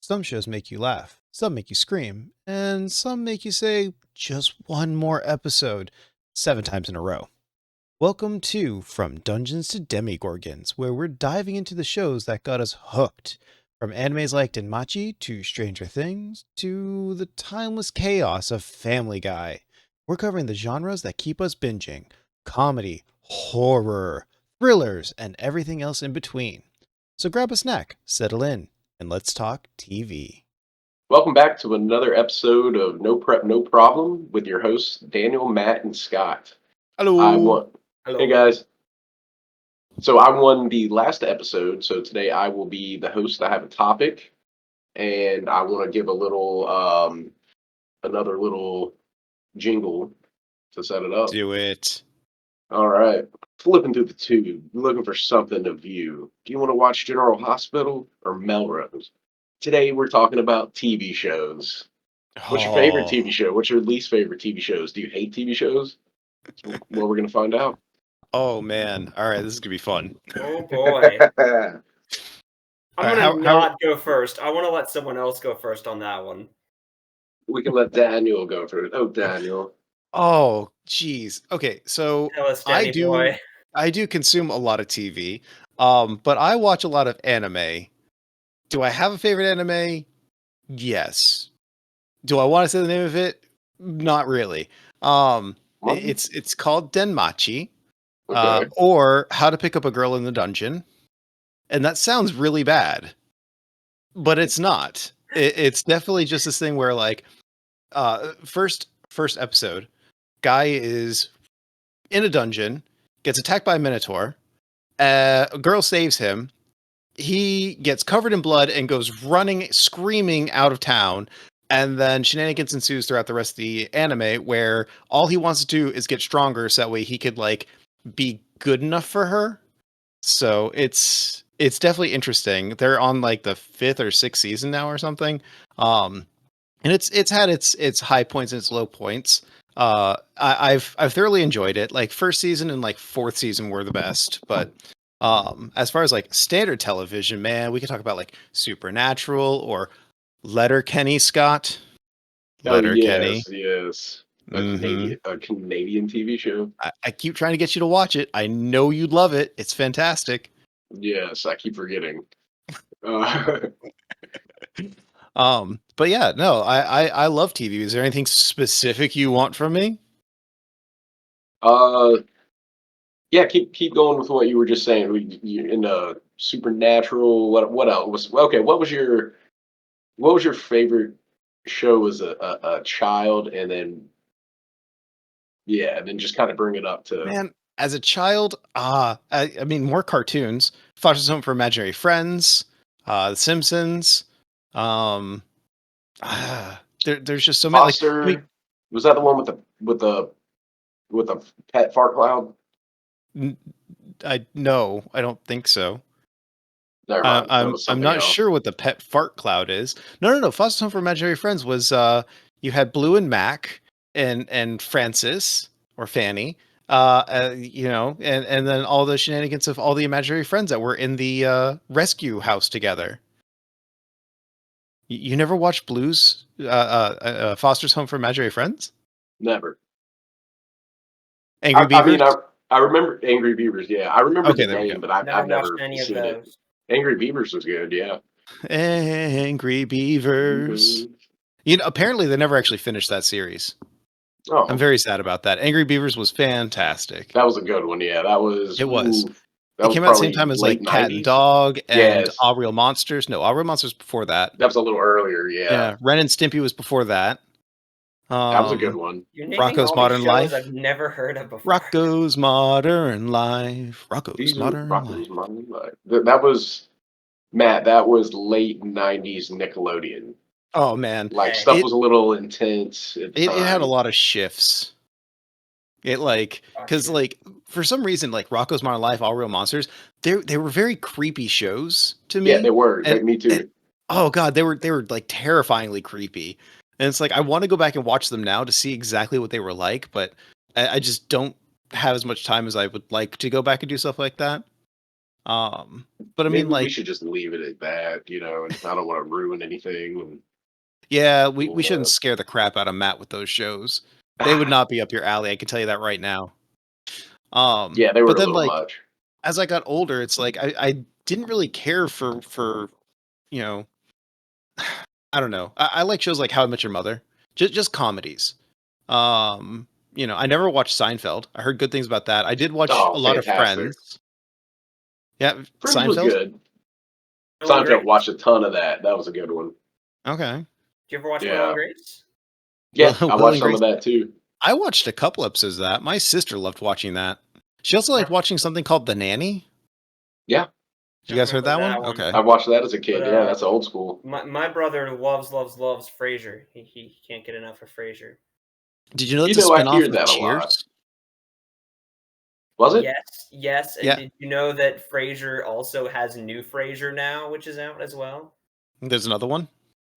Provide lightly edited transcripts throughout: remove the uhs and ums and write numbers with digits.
Some shows make you laugh, some make you scream, and some make you say, just one more episode, 7 times in a row. Welcome to From Dungeons to Demogorgons, where we're diving into the shows that got us hooked. From animes like Denmachi to Stranger Things to the timeless chaos of Family Guy. We're covering the genres that keep us binging comedy, horror, thrillers, and everything else in between. So grab a snack, settle in, and let's talk TV. Welcome back to another episode of No Prep, No Problem with your hosts, Daniel, Matt, and Scott. I Hello. won. Hey Hello. guys. So I won the last episode. So today I will be the host. I have a topic, and I want to give another little jingle to set it up. Do it. All right. Flipping through the tube, looking for something to view. Do you want to watch General Hospital or Melrose? Today we're talking about TV shows. What's your favorite Oh, TV show? What's your least favorite TV shows? Do you hate TV shows? Well, we're gonna find out. oh man. All right, this is gonna be fun. Oh boy. I'm All right, gonna how not go first. I want to let someone else go first on that one. We can let Daniel go first. Oh, Daniel. Oh, geez. Okay, so Tell us, I Danny do boy. I do consume a lot of TV. But I watch a lot of anime. Do I have a favorite anime? Yes. Do I want to say the name of it? Not really. One? It's called Denmachi, Okay. or How to Pick Up a Girl in the Dungeon. And that sounds really bad, but it's not. It's definitely just this thing where like first episode, guy is in a dungeon, gets attacked by a minotaur, a girl saves him, he gets covered in blood and goes running screaming out of town, and then shenanigans ensues throughout the rest of the anime where all he wants to do is get stronger so that way he could like be good enough for her. So it's definitely interesting. They're on like the 5th or 6th season now or something. And it's had its high points and its low points. I've thoroughly enjoyed it. Like first season and like 4th season were the best, but as far as like standard television, man, we could talk about like Supernatural or Letterkenny, Scott. Oh Letterkenny. yes, yes. A Mm-hmm. Canadian TV show. I keep trying to get you to watch it. I know you'd love it. It's fantastic. Yes, I keep forgetting. Uh, But yeah, no, I love TV. Is there anything specific you want from me? uh, yeah. Keep going with what you were just saying. You in Supernatural. What else was okay? What was your favorite show as a child, and then yeah, and then just kind of bring it up to Man, as a child, I mean, more cartoons. Foster's Home for Imaginary Friends, The Simpsons. Um, there's just so many. Like, I mean, Foster. Was that the one with the pet fart cloud? n- I no, I don't think so. Never mind. That was I'm something not else. sure what the pet fart cloud is. No. Foster's Home for Imaginary Friends was you had Blue and Mac and Francis or Fanny. And then all the shenanigans of all the imaginary friends that were in the rescue house together. You never watched Foster's Home for Imaginary Friends? Never. Angry I mean, Beavers? I remember Angry Beavers. Yeah, I remember Okay, the there we go. name, but I've Never watched never any of seen it. those. Angry Beavers was good. Yeah. Angry Beavers. Mhm. You know, apparently they never actually finished that series. I'm Oh, very sad about that. Angry Beavers was fantastic. that was a good one. Yeah, that was. It was. Ooh, that It was came out the same probably time as late like Cat and '90s. Dog and Yes, All Real Monsters. No, All Real Monsters before that. that was a little earlier. Yeah, Yeah, Ren and Stimpy was before that. that was a good Um, one. You're naming Rocco's all these Modern shows I've Life. never heard of before. Rocco's Modern Life. Rocco's These are Modern Life. Rocco's Modern Life. That was Matt. That was late '90s Nickelodeon. Oh man, Like Hey, stuff it was a little intense at the it had a time. lot of shifts. It like because gotcha. like for some reason like Rocco's Modern Life, All Real Monsters, they were very creepy shows to Yeah, they me, were. and Me and too. oh god, they were like terrifyingly creepy, and it's like I want to go back and watch them now to see exactly what they were like, but I just don't have as much time as I would like to go back and do stuff like that. But I Maybe mean, we like, should just leave it at that, and I don't want to ruin anything. yeah, we shouldn't And, scare the crap out of Matt with those shows. They would not be up your alley. I can tell you that right now. yeah, they were But a then little like much. as I got older, it's like I didn't really care for you know I don't know. I like shows like How I Met Your Mother, just comedies. I never watched Seinfeld. I heard good things about that. I did watch Oh, a lot of fantastic! Friends. Yeah, Friends was Seinfeld. good. Will and Seinfeld Grace? watched a ton of that. That was a good one. Okay. Do you ever watch Will and Yeah, Grace? yeah, I Will watched and some Grace. of that too. I watched a couple episodes of that. My sister loved watching that. She also I liked watching something called The Nanny. Yeah, You don't guys heard remember that one? that one. Okay. I watched that as a But kid. Yeah, that's old school. my brother loves Frasier. He can't get enough of Frasier. Did you know it's a I spinoff hear of that a lot. Cheers? Was it? Yes. And Yeah. did you know that Frasier also has New Frasier now, which is out as well? There's another one.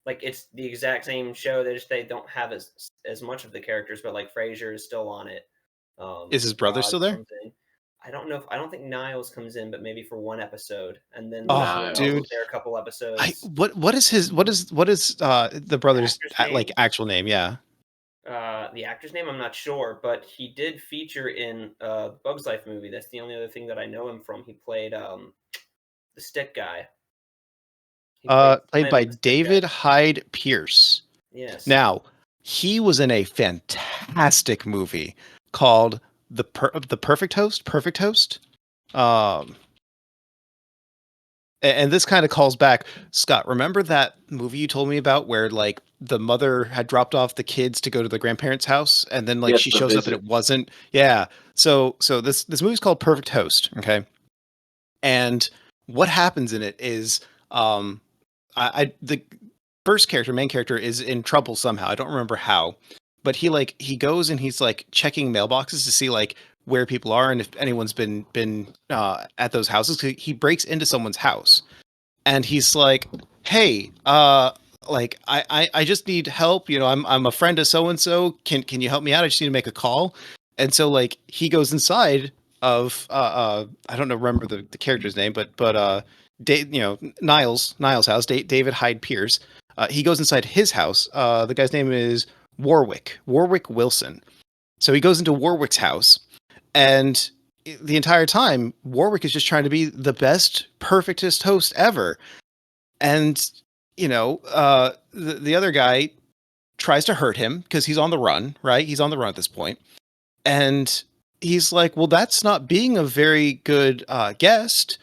Like it's the exact same show. They don't have as much of the characters, but like Frasier is still on it. Is his brother Raj still there? comes in. I don't think Niles comes in, but maybe for one episode, and then Oh, Lisa Rinna dude. was there a couple I episodes. what is the brother's Actor's name? like actual name? Yeah. The actor's name I'm not sure, but he did feature in Bugs Life movie. That's the only other thing that I know him from. He played the stick guy. He played Played Flynn, by the stick guy. David Hyde Pierce. Yes. Now, he was in a fantastic movie called The Perfect Host. Perfect Host. Um, and this kind of calls back, Scott. Remember that movie you told me about where like the mother had dropped off the kids to go to the grandparents' house, and then like Yes, she The shows up and Visit. it wasn't. Yeah. So this movie's called Perfect Host. Okay. And what happens in it is the first character, main character, is in trouble somehow. I don't remember how, but he goes and he's like checking mailboxes to see like where people are and if anyone's been at those houses. He breaks into someone's house and he's like, "Hey, like I just need help. I'm a friend of so and so. Can you help me out? I just need to make a call." And so like he goes inside of I don't know remember the character's name, but Niles' house, David Hyde Pierce. He goes inside his house. The guy's name is Warwick Wilson. So he goes into Warwick's house, and the entire time Warwick is just trying to be the best, perfectest host ever. And the other guy tries to hurt him because he's on the run, right? He's on the run at this point, and he's like, "Well, that's not being a very good guest."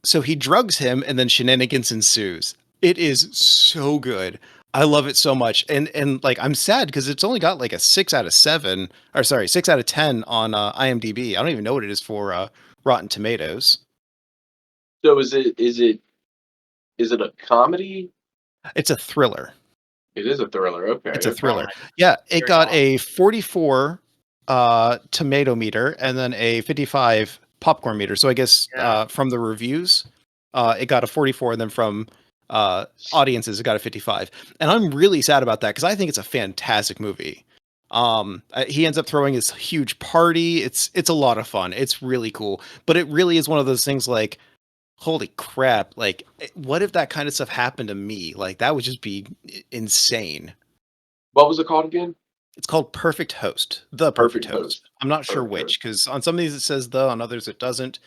So he drugs him, and then shenanigans ensues. It is so good. I love it so much, and like I'm sad because it's only got like a 6 out of 7, or sorry, 6 out of 10 on IMDb. I don't even know what it is for Rotten Tomatoes. So is it a comedy? It's a thriller. It is a thriller. Okay, It's a okay. thriller. Yeah, it Very got odd. a 44 tomato meter and then a 55 popcorn meter. So I guess Yeah. from the reviews, it got a 44, and then from audiences, it got a 55. And I'm really sad about that because I think it's a fantastic movie. He ends up throwing this huge party. It's a lot of fun. It's really cool, but it really is one of those things like, holy crap! Like, what if that kind of stuff happened to me? Like, that would just be insane. What was it called again? It's called Perfect Host. The Perfect Perfect Host. Host. I'm not sure Perfect which Host. because on some of these it says the, on others it doesn't.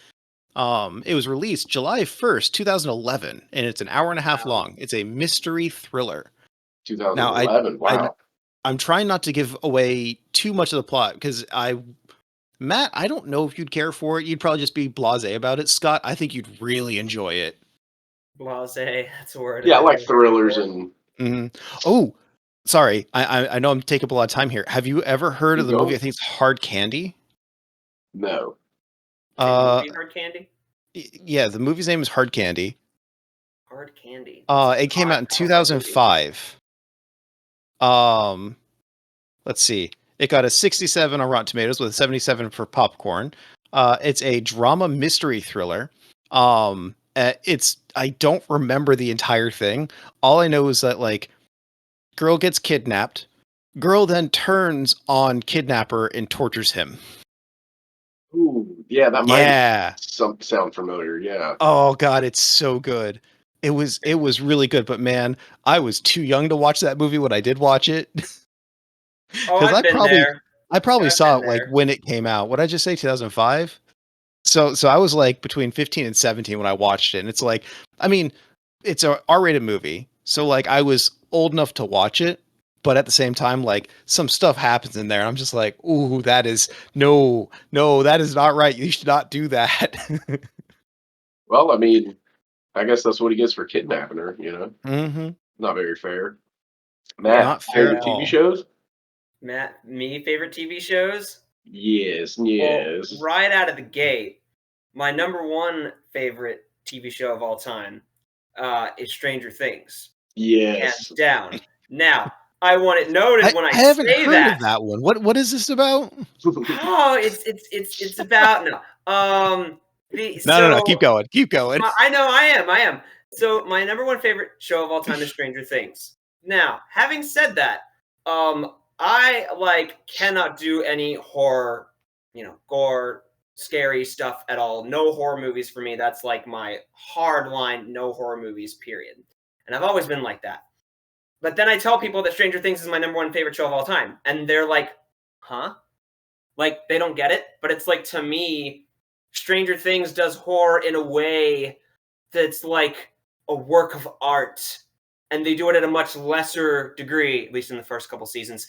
It was released July 1st, 2011, and it's an hour and a half Wow. long. It's a mystery thriller. Now, 2011. Wow. I'm trying not to give away too much of the plot because Matt, I don't know if you'd care for it. You'd probably just be blasé about it. Scott, I think you'd really enjoy it. Blasé. That's a word. Yeah, I I've like never heard thrillers before. and Mhm. Oh, sorry. I know I'm taking up a lot of time here. Have you ever heard of keep the movie? going. I think it's Hard Candy. No. The Uh, movie Hard Candy. yeah, the movie's name is Hard Candy. Hard Candy. It came out in I don't know. 2005. Let's see. It got a 67 on Rotten Tomatoes with a 77 for popcorn. It's a drama mystery thriller. I don't remember the entire thing. All I know is that like girl gets kidnapped. Girl then turns on kidnapper and tortures him. Ooh, Yeah, that might Yeah. sound familiar. Yeah. Oh god, it's so good. It was really good, but man, I was too young to watch that movie when I did watch it. Oh, Because I've been there. I probably I've saw been it like there. when it came out. What did I just say? 2005? So I was like between 15 and 17 when I watched it. And it's like, I mean, it's a R-rated movie. So like I was old enough to watch it, but at the same time, like some stuff happens in there. And I'm just like, ooh, that is no, that is not right. You should not do that. Well, I mean, I guess that's what he gets for kidnapping her. Hmm. Not very fair. Yeah, Matt, Not fair favorite at TV all. shows? Me favorite TV shows? Yes, Well, yes, right out of the gate, my number one favorite TV show of all time is Stranger Things, hands yes. down. Now, I want it noted when I I haven't say heard that. of that one. What is this about? Oh, it's about no. The No. so Keep going. Keep going. I know I am. So my number one favorite show of all time is Stranger Things. Now, having said that, I cannot do any horror, gore, scary stuff at all. No horror movies for me. That's like my hard line. No horror movies. Period. And I've always been like that. But then I tell people that Stranger Things is my number one favorite show of all time, and they're like, "Huh?" Like they don't get it. But it's like to me, Stranger Things does horror in a way that's like a work of art, and they do it at a much lesser degree, at least in the first couple seasons.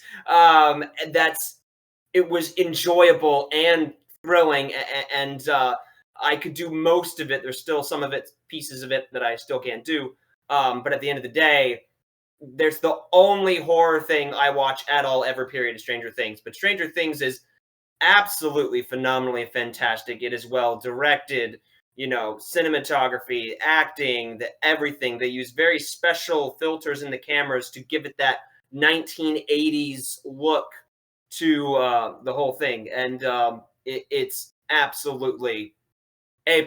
It was enjoyable and thrilling, and I could do most of it. There's still some of it, pieces of it that I still can't do. But at the end of the day, there's the only horror thing I watch at all ever. Period. Is Stranger Things, but Stranger Things is absolutely phenomenally fantastic. It is well directed, cinematography, acting, everything. They use very special filters in the cameras to give it that 1980s look to the whole thing, and it's absolutely A++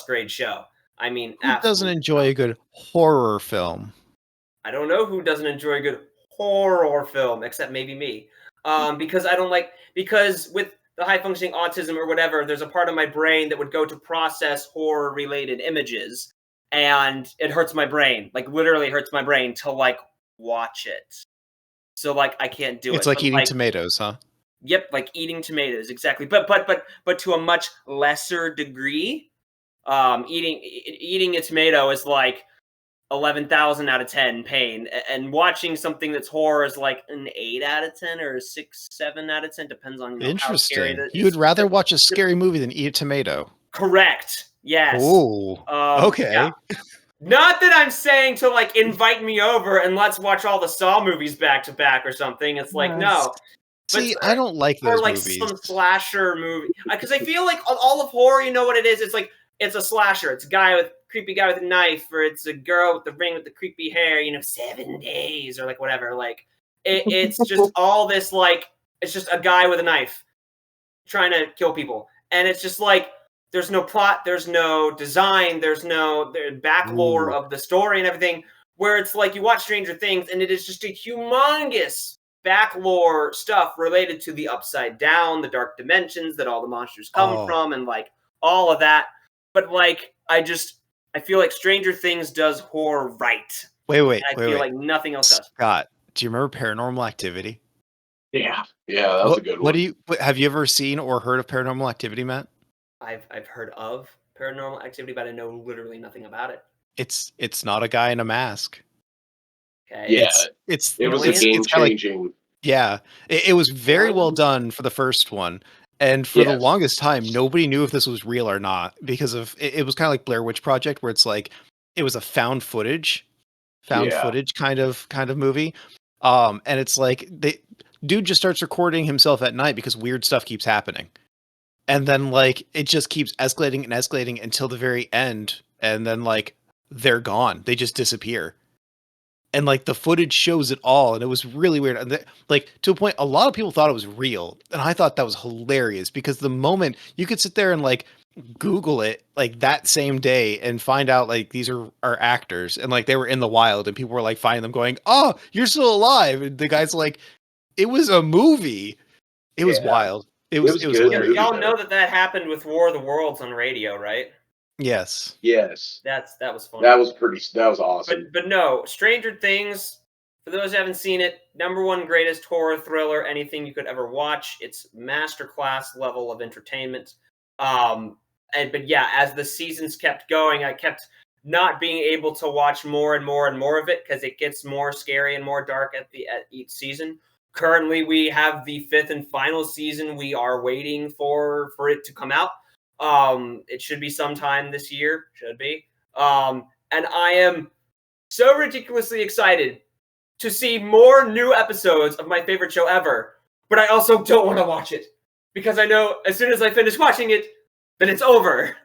grade show. I mean, Who doesn't absolutely enjoy phenomenal. a good horror film? I don't know who doesn't enjoy a good horror film, except maybe me. Because I don't because with the high functioning autism or whatever, there's a part of my brain that would go to process horror related images, and it hurts my brain, like literally hurts my brain to watch it. So I can't do It's it. like But eating tomatoes, huh? yep, like eating tomatoes, exactly. But to a much lesser degree. Eating a tomato is like 11,000 out of 10 pain, and watching something that's horror is like an 8 out of 10 or a 6, 7 out of 10, depends on how scary Interesting. it You would is. rather watch a scary movie than eat a tomato. Correct. Yes. Oh, Yeah. okay. Not that I'm saying to invite me over and let's watch all the Saw movies back to back or something. It's like Yes. no, but See, I don't like or those movies. some slasher movie, because I feel like all of horror, you know what it is? It's like it's a slasher. It's a creepy guy with a knife, or it's a girl with the ring with the creepy hair. 7 days, or whatever. It's just all this it's just a guy with a knife trying to kill people, and it's just there's no plot, there's no design, there's no back lore Ooh. of the story and everything. Where it's you watch Stranger Things, and it is just a humongous back lore stuff related to the Upside Down, the dark dimensions that all the monsters come Oh, from, and all of that. But I feel like Stranger Things does horror right. wait. And I feel like nothing else does. Scott, do you remember Paranormal Activity? Yeah, that was a good What one. do you have you ever seen or heard of Paranormal Activity, Matt? I've heard of Paranormal Activity, but I know literally nothing about it. It's not a guy in a mask. Okay. Yeah, It's it was a Aliens? game it's kind of like, changing. yeah, it was very well Aliens? done for the first one. And for the Yes. longest time, nobody knew if this was real or not because of it was kind of like Blair Witch Project, where it's like it was a found footage Yeah. kind of movie. And it's like dude just starts recording himself at night because weird stuff keeps happening. And then it just keeps escalating and escalating until the very end, and then they're gone. They just disappear. And the footage shows it all, and it was really weird. And to a point, a lot of people thought it was real, and I thought that was hilarious because the moment you could sit there and Google it that same day and find out these are actors, and they were in the wild, and people were finding them going, "Oh, you're still alive," and the guy's like, "It was a movie." It was Yeah. wild. It was good. hilarious. Y'all know that happened with War of the Worlds on radio, right? Yes. Yes. That was fun. That was awesome. But no, Stranger Things, for those who haven't seen it, #1 greatest horror thriller anything you could ever watch. It's masterclass level of entertainment. But yeah, as the seasons kept going, I kept not being able to watch more and more and more of it because it gets more scary and more dark at each season. Currently, we have the 5th and final season. We are waiting for it to come out. It should be sometime this year. Should be. And I am so ridiculously excited to see more new episodes of my favorite show ever. But I also don't want to watch it because I know as soon as I finish watching it, then it's over.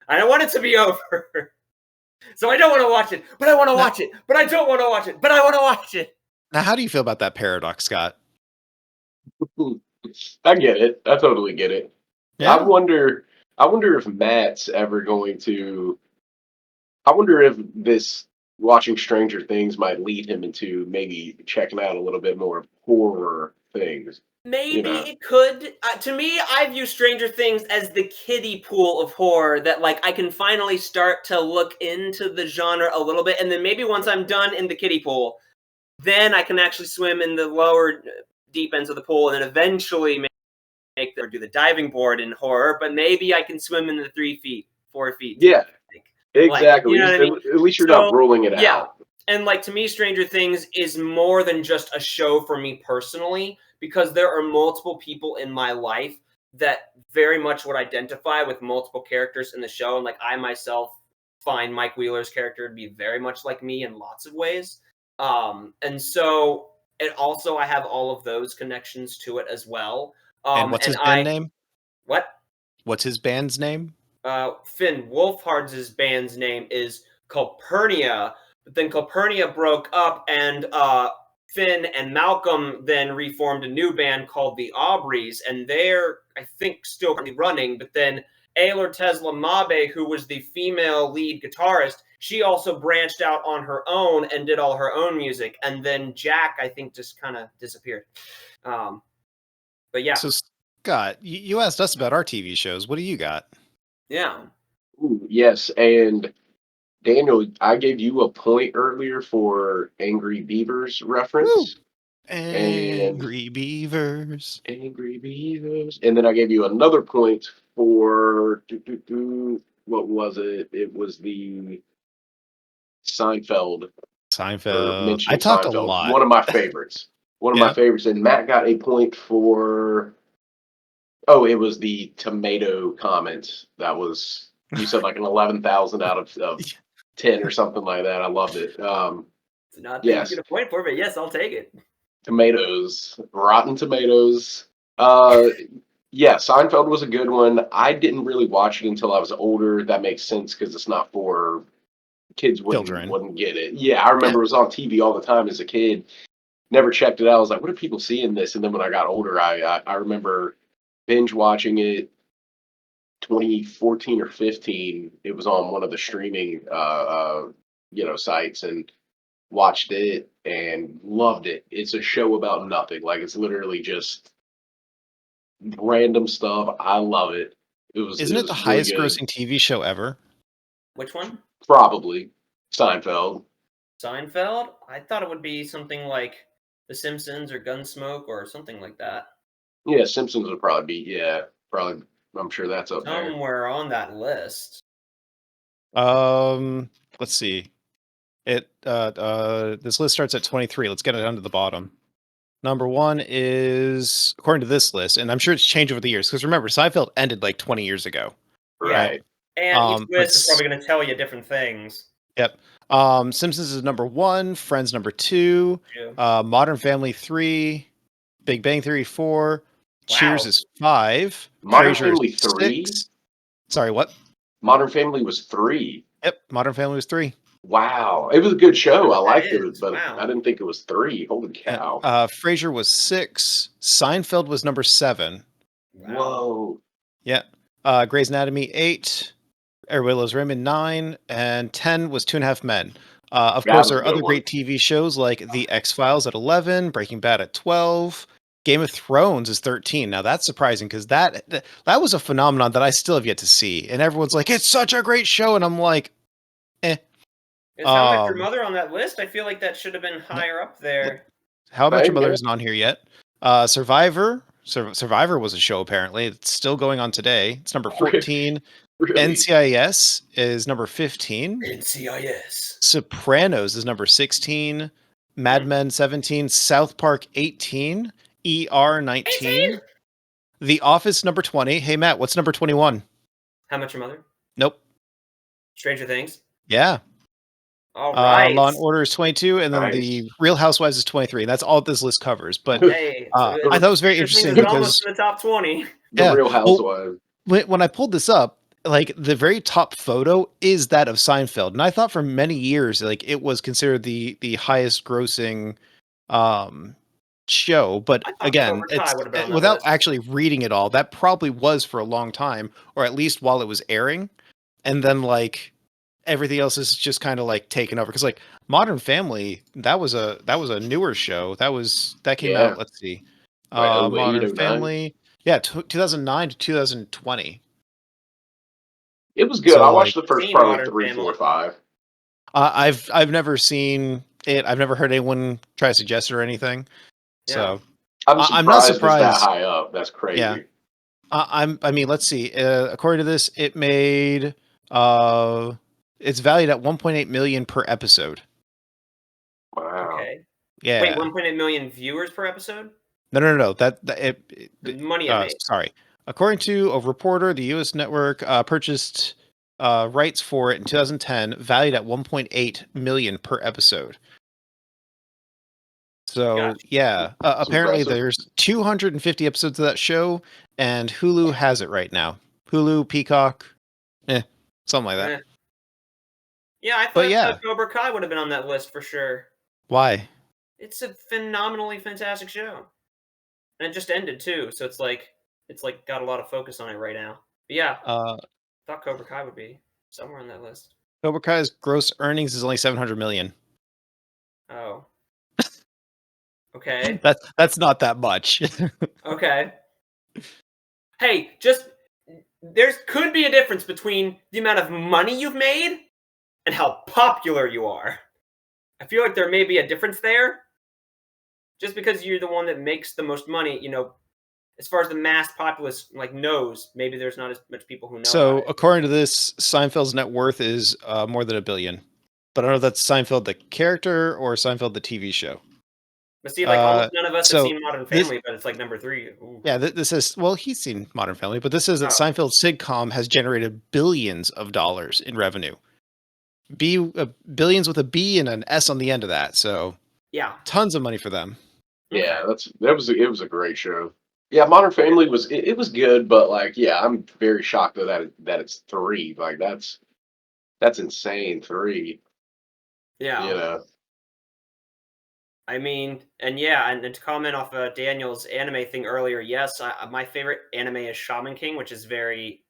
I don't want it to be over. So I don't want to watch it, but I want to watch it. But I don't want to watch it, but I want to watch it. Now, how do you feel about that paradox, Scott? I get it. I totally get it. Yeah. I wonder if Matt's ever going to. I wonder if this watching Stranger Things might lead him into maybe checking out a little bit more horror things. Maybe it could. To me, I view Stranger Things as the kiddie pool of horror that, like, I can finally start to look into the genre a little bit, and then maybe once I'm done in the kiddie pool, then I can actually swim in the lower deep ends of the pool, and then eventually do the diving board in horror. But maybe I can swim in the 3 feet, 4 feet. Yeah, exactly. Like, you know what I mean? At least you're not ruling it out. And like, to me, Stranger Things is more than just a show for me personally, because there are multiple people in my life that very much would identify with multiple characters in the show. And like, I myself find Mike Wheeler's character to be very much like me in lots of ways. And so it also, I have all of those connections to it as well. And what's his band name? What? What's his band's name? Finn Wolfhard's band's name is Calpurnia, but then Calpurnia broke up, and Finn and Malcolm then reformed a new band called the Aubreys, and they're, I think, still currently running. But then Aylar Tesla Mabe, who was the female lead guitarist, she also branched out on her own and did all her own music. And then Jack, I think, just kind of disappeared. But yeah. So, Scott, you asked us about our TV shows. What do you got? Yeah. Ooh, yes, and Daniel, I gave you a point earlier for Angry Beavers reference. Angry Beavers. Angry Beavers. And then I gave you another point for what was it? It was the Seinfeld. I talked Seinfeld. a lot. One of my favorites. One of my favorites. And Matt got a point for. Oh, it was the tomato comment. That was, you said, like an 11,000 out of 10 or something like that. I loved it. It's not that you get a point for, but yes, I'll take it. Tomatoes, rotten tomatoes. Yeah, Seinfeld was a good one. I didn't really watch it until I was older. That makes sense because it's not for kids. Wouldn't get it. Yeah, I remember it was on TV all the time as a kid. Never checked it out. I was like, what are people seeing this? And then when I got older, I remember binge watching it 2014 or 15. It was on one of the streaming sites, and watched it and loved it. It's a show about nothing. Like, it's literally just random stuff. I love it. Isn't it the highest grossing TV show ever? Which one? Probably Seinfeld. Seinfeld? I thought it would be something like The Simpsons or Gunsmoke or something like that. Yeah, Simpsons would probably be, probably, I'm sure that's up there. Somewhere on that list. Let's see. This list starts at 23. Let's get it down to the bottom. Number 1 is, according to this list, and I'm sure it's changed over the years, because remember, Seinfeld ended like 20 years ago. Right. And each list is probably going to tell you different things. Yep. Simpsons is number 1, Friends number 2, Modern Family 3, Big Bang Theory 4, Cheers is 5, Modern Family 3? Sorry, what? Modern Family was 3. Yep, Modern Family was 3. Wow, it was a good show. I liked it, but I didn't think it was 3. Holy cow! Frasier was 6. Seinfeld was number 7. Wow. Whoa. Yeah. Grey's Anatomy 8. Everybody Loves Raymond 9, and 10 was 2.5 Men. Of course, there are other great TV shows like The X-Files at 11, Breaking Bad at 12, Game of Thrones is 13. Now that's surprising because that was a phenomenon that I still have yet to see, and everyone's like, "It's such a great show," and I'm like, "Eh." Is How I Met Your Mother on that list? I feel like that should have been higher up there. How Much Your Mother Yeah. isn't on here yet. Survivor was a show apparently. It's still going on today. It's number 14. Really? NCIS is number 15. NCIS. Sopranos is number 16. Mad Men 17. South Park 18. ER 19. 18? The Office number 20. Hey Matt, what's number 21? How Much Your Mother? Nope. Stranger Things? Yeah. All right. Law and Order is 22, and then Nice. the Real Housewives is 23. That's all this list covers. But Hey, I thought it was very Stranger Things interesting is because almost in the top 20. The Yeah, Real well, Housewives. when I pulled this up, like the very top photo is that of Seinfeld, and I thought for many years like it was considered the highest grossing show. But I thought again, Cobra Kai it's would have been on that without list. actually reading it all, that probably was for a long time, or at least while it was airing, and then like everything else is just kind of like taken over because like Modern Family, that was a newer show that came Yeah. out, let's see, Like 08, Modern 09. Family, yeah, 2009 to 2020. It was good. So, I watched like, the first seen probably Modern 3, 4, Family. 5. I've never seen it. I've never heard anyone try to suggest it or anything. So I'm not surprised it's that surprised. high up. That's crazy. Yeah. I mean, let's see. According to this, it made it's valued at 1.8 million per episode. Wow. Okay. Yeah. Wait, 1.8 million viewers per episode? No. The money it made. Sorry. According to a reporter, the U.S. network purchased rights for it in 2010, valued at 1.8 million per episode. So Gotcha. yeah, apparently impressive. there's 250 episodes of that show, and Hulu has it right now. Hulu, Peacock, something like that. Eh. Yeah, I But thought yeah. Cobra Kai would have been on that list for sure. Why? It's a phenomenally fantastic show, and it just ended too. So it's like got a lot of focus on it right now. But yeah, thought Cobra Kai would be somewhere on that list. Cobra Kai's gross earnings is only 700 million. Oh. Okay. That's not that much. Okay. Hey, there could be a difference between the amount of money you've made and how popular you are. I feel like there may be a difference there. Just because you're the one that makes the most money, as far as the mass populace knows, maybe there's not as much people who know. So about it. according to this, Seinfeld's net worth is more than $1 billion. But I don't know if that's Seinfeld the character or Seinfeld the TV show. But see, almost none of us have so seen Modern Family, but it's number 3. Ooh. Yeah, this is, well, he's seen Modern Family, but this is that Seinfeld's sitcom has generated billions of dollars in revenue. Billions with a B and an S on the end of that. So yeah, tons of money for them. Yeah, it was a great show. Yeah, Modern Family was it was good, but I'm very shocked that it's 3. Like that's insane. 3. yeah. I mean, and to comment off Daniel's anime thing earlier, yes, my favorite anime is Shaman King, which is very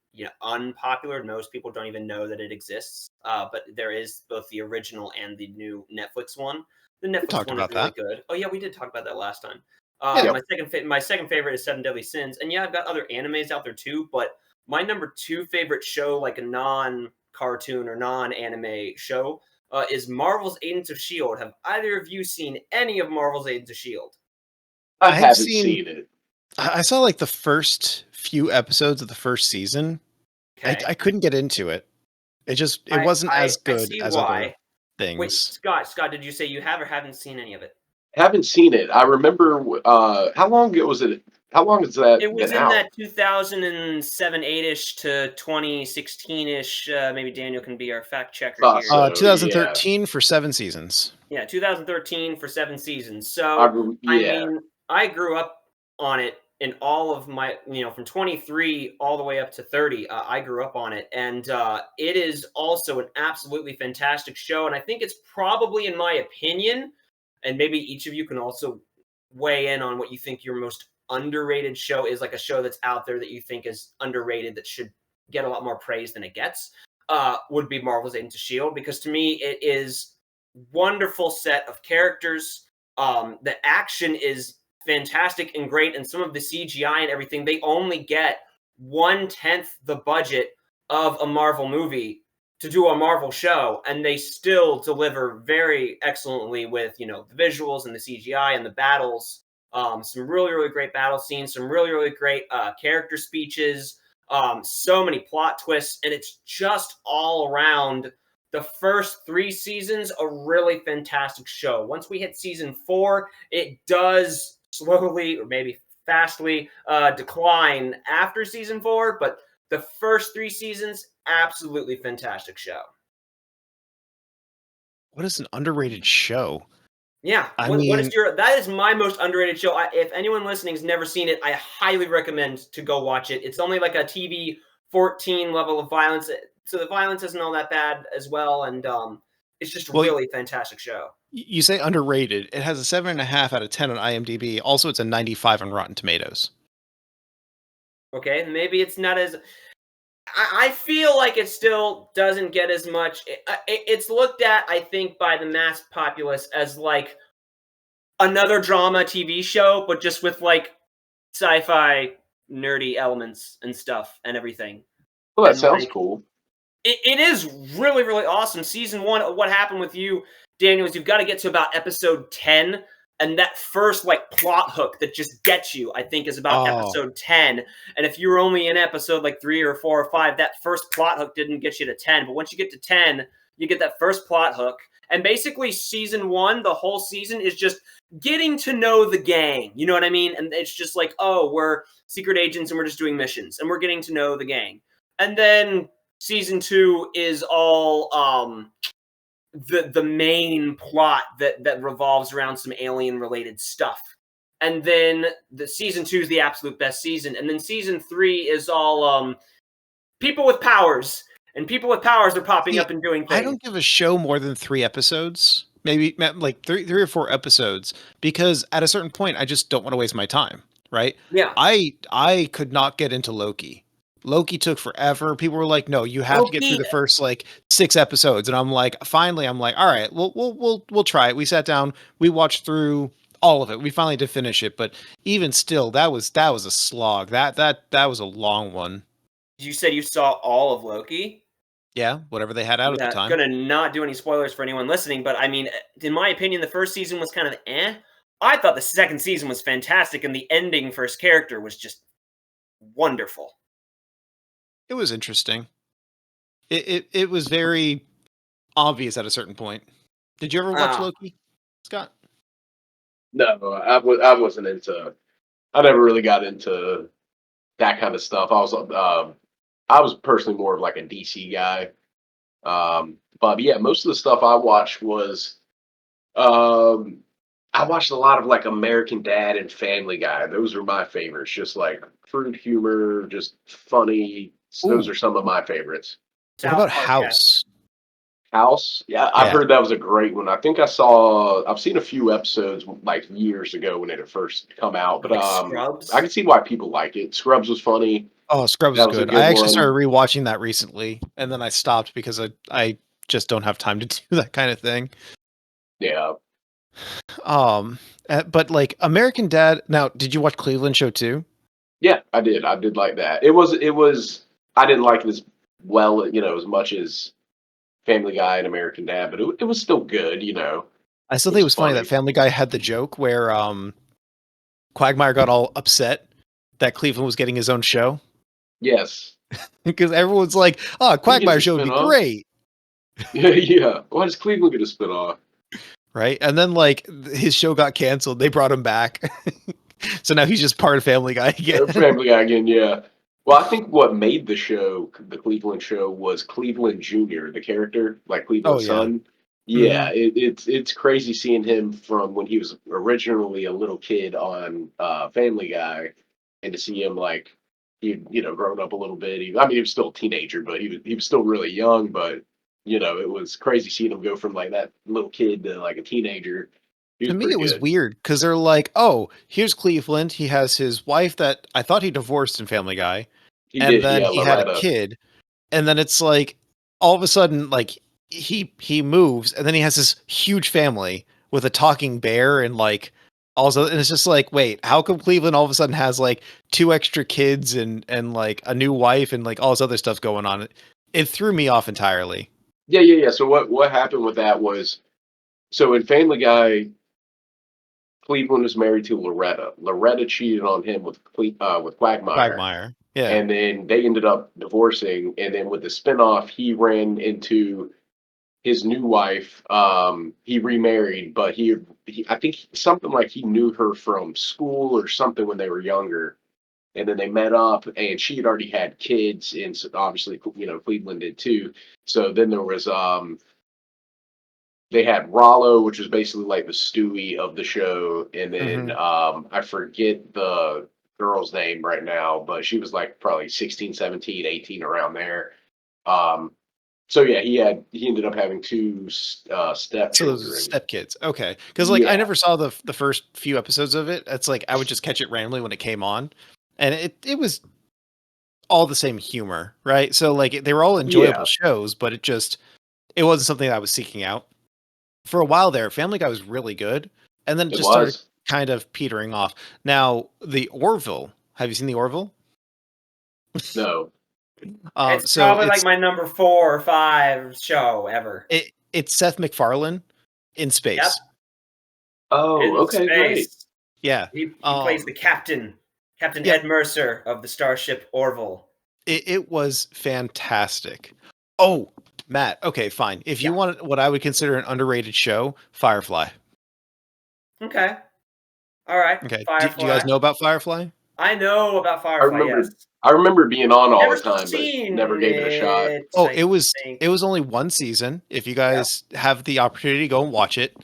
unpopular. Most people don't even know that it exists. But there is both the original and the new Netflix one. The Netflix one is really good. Oh yeah, we did talk about that last time. My second favorite is Seven Deadly Sins, and I've got other animes out there too. But my number 2 favorite show, like a non-cartoon or non-anime show, is Marvel's Agents of S.H.I.E.L.D. Have either of you seen any of Marvel's Agents of S.H.I.E.L.D.? I haven't seen it. I saw the first few episodes of the first season. Okay. I couldn't get into it. It wasn't as good as other things. Wait, Scott, did you say you have or haven't seen any of it? Haven't seen it. I remember how long ago was it? How long has that It was been in out? that 2007, 8-ish to 2016-ish. Maybe Daniel can be our fact checker here. So, 2013 for 7 seasons. Yeah, 2013 for 7 seasons. So I grew up on it in all of my, from 23 all the way up to 30. I grew up on it, and it is also an absolutely fantastic show. And I think it's probably, in my opinion, and maybe each of you can also weigh in on what you think your most underrated show is, a show that's out there that you think is underrated that should get a lot more praise than it gets, would be Marvel's Agents of S.H.I.E.L.D. Because to me, it is wonderful set of characters. The action is fantastic and great, and some of the CGI and everything, they only get 1/10 the budget of a Marvel movie to do a Marvel show, and they still deliver very excellently with, the visuals and the CGI and the battles. Some really, really great battle scenes, some really, really great character speeches, so many plot twists, and it's just all around the first 3 seasons a really fantastic show. Once we hit season 4, it does slowly or maybe fastly decline after season 4, but the first 3 seasons, absolutely fantastic show. What is an underrated show? Yeah, I what is mean, that is my most underrated show. If anyone listening's never seen it, I highly recommend to go watch it. It's only like a TV 14 level of violence, so the violence isn't all that bad as well, and it's just a well, really fantastic show. you say underrated. It has a 7.5 out of 10 on IMDb. Also, it's a 95 on Rotten Tomatoes. Okay, maybe it's not as. I feel like it still doesn't get as much. It's looked at, I think, by the mass populace as like another drama TV show, but just with like sci-fi nerdy elements and stuff and everything. Well, that And sounds like cool. it is really, really awesome. Season 1, what happened with you, Daniel, is you've got to get to about episode 10. And that first like plot hook that just gets you, I think, is about episode 10. And if you were only in episode like 3 or 4 or 5, that first plot hook didn't get you to 10. But once you get to 10, you get that first plot hook. And basically season 1, the whole season is just getting to know the gang. You know what I mean? And it's just like, oh, we're secret agents and we're just doing missions and we're getting to know the gang. And then season 2 is all the main plot that revolves around some alien related stuff. And then the season 2 is the absolute best season. And then season 3 is all people with powers. And people with powers are popping up and doing things. I don't give a show more than 3 episodes. Maybe like three or 4 episodes, because at a certain point I just don't want to waste my time, right? Yeah. I could not get into Loki. Loki took forever. People were like, "No, you have to get through the first like 6 episodes." And I'm like, finally, I'm like, "All right, we'll try it." We sat down, we watched through all of it. We finally did finish it, but even still, that was a slog. That was a long one. You said you saw all of Loki? Yeah, whatever they had out at the time. Gonna not do any spoilers for anyone listening, but I mean, in my opinion, the first season was kind of eh. I thought the second season was fantastic, and the ending for his character was just wonderful. It was interesting. It was very obvious at a certain point. Did you ever watch Loki, Scott? No, I wasn't into. I never really got into that kind of stuff. I was personally more of like a DC guy. But yeah, most of the stuff I watched was I watched a lot of like American Dad and Family Guy. Those are my favorites. Just like crude humor, just funny. Those Ooh. are some of my favorites. What about House? House? Yeah, I've heard that was a great one. I think I've seen a few episodes like years ago when it had first come out. But like Scrubs? I can see why people like it. Scrubs was funny. Oh, Scrubs That was was a good. good I actually one. started rewatching that recently, and then I stopped because I just don't have time to do that kind of thing. Yeah. But like American Dad. Now, did you watch Cleveland Show too? Yeah, I did. I did like that. It was. I didn't like it as well, as much as Family Guy and American Dad, but it was still good. I still think it was funny that Family Guy had the joke where Quagmire got all upset that Cleveland was getting his own show. Yes. Because everyone's like, "Oh, Quagmire show would be great." Yeah. Why does Cleveland get a spin off? Right? And then like his show got canceled. They brought him back. So now he's just part of Family Guy again. Family Guy again, yeah. Well, I think what made the show, the Cleveland show, was Cleveland Jr., the character, like Cleveland's son. Yeah, it's crazy seeing him from when he was originally a little kid on Family Guy, and to see him like he grown up a little bit. He was still a teenager, but he was still really young. But it was crazy seeing him go from like that little kid to like a teenager. To me, it was weird because they're like, "Oh, here's Cleveland. He has his wife that I thought he divorced in Family Guy, he had a kid." And then it's like all of a sudden, like he moves, and then he has this huge family with a talking bear and like Also, and it's just like, wait, how come Cleveland all of a sudden has like 2 extra kids and like a new wife and like all this other stuff going on? It threw me off entirely. Yeah. So what happened with that was, so in Family Guy, Cleveland was married to Loretta. Loretta cheated on him with Quagmire, Quagmire. Yeah. and then they ended up divorcing. And then with the spinoff, he ran into his new wife. He remarried, but he I think something like he knew her from school or something when they were younger. And then they met up, and she had already had kids, and so obviously, Cleveland did too. So then there was they had Rollo, which was basically like the Stewie of the show, and then I forget the girl's name right now, but she was like probably 16, 17, 18, around there. Um, so yeah, he ended up having 2 So stepchildren. those stepkids. Okay. Because like I Yeah. never saw the first few episodes of it. It's like I would just catch it randomly when it came on. And it was all the same humor, right? So like they were all enjoyable shows, but it wasn't something that I was seeking out. For a while there, Family Guy was really good, and then it It just started was. kind of petering off. Now, the Orville. Have you seen the Orville? No. It's So probably like my number 4 or 5 show ever. it's Seth MacFarlane in space. Yep. Oh, In okay, great. space. Yeah. He plays the captain, Captain Ed Mercer of the starship Orville. It was fantastic. Oh, Matt. Okay, fine. If you want what I would consider an underrated show, Firefly. Okay. All right. Okay. Firefly. Do you guys know about Firefly? I know about Firefly. I remember being on all Never the time, but seen never gave it a shot. Oh, it was only one season. If you guys have the opportunity, go and watch it.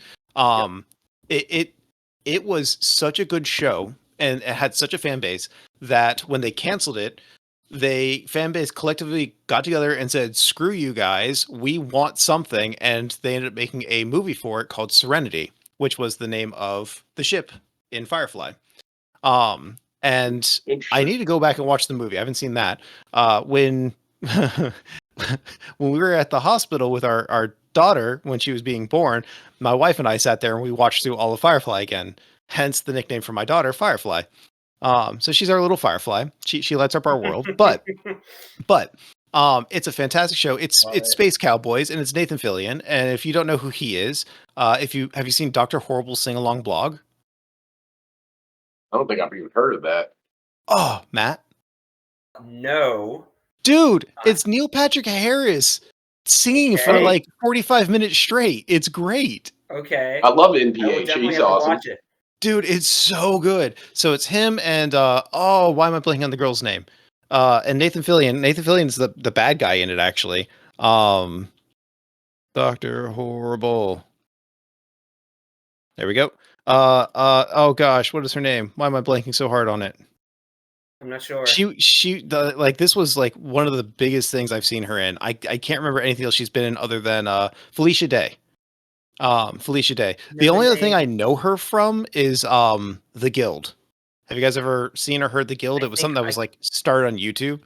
It was such a good show, and it had such a fan base that when they canceled it, fan base collectively got together and said, "Screw you guys, we want something," and they ended up making a movie for it called Serenity, which was the name of the ship in Firefly. And I need to go back and watch the movie. I haven't seen that. When when we were at the hospital with our daughter when she was being born, my wife and I sat there and we watched through all of Firefly again. Hence the nickname for my daughter, Firefly. So she's our little Firefly. She lights up our world. But it's a fantastic show. It's Space Cowboys, and it's Nathan Fillion. And if you don't know who he is, have you seen Dr. Horrible's sing along blog? I don't think I've even heard of that. Oh, Matt. No. Dude, it's Neil Patrick Harris singing for like 45 minutes straight. It's great. Okay. I love NPH. He's awesome. Watch it. Dude, it's so good. So it's him and why am I blanking on the girl's name? And Nathan Fillion. Nathan Fillion's the bad guy in it, actually. Dr. Horrible. There we go. Oh gosh, what is her name? Why am I blanking so hard on it? I'm not sure. This was like one of the biggest things I've seen her in. I can't remember anything else she's been in other than Felicia Day. Felicia Day. The only other thing I know her from is The Guild. Have you guys ever seen or heard The Guild? It was something that was like started on YouTube.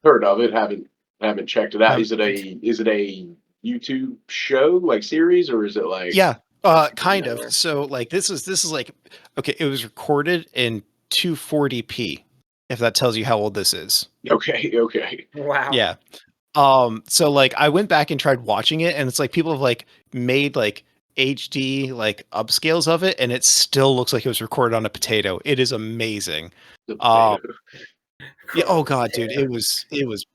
Heard of it, haven't checked it out. Is it a YouTube show, like series, or is it like kind of. So like this is like, okay, it was recorded in 240p, if that tells you how old this is. Okay. Wow. Yeah. So like I went back and tried watching it, and it's like people have like made like HD like upscales of it, and it still looks like it was recorded on a potato. It is amazing. Yeah, oh god, dude, it was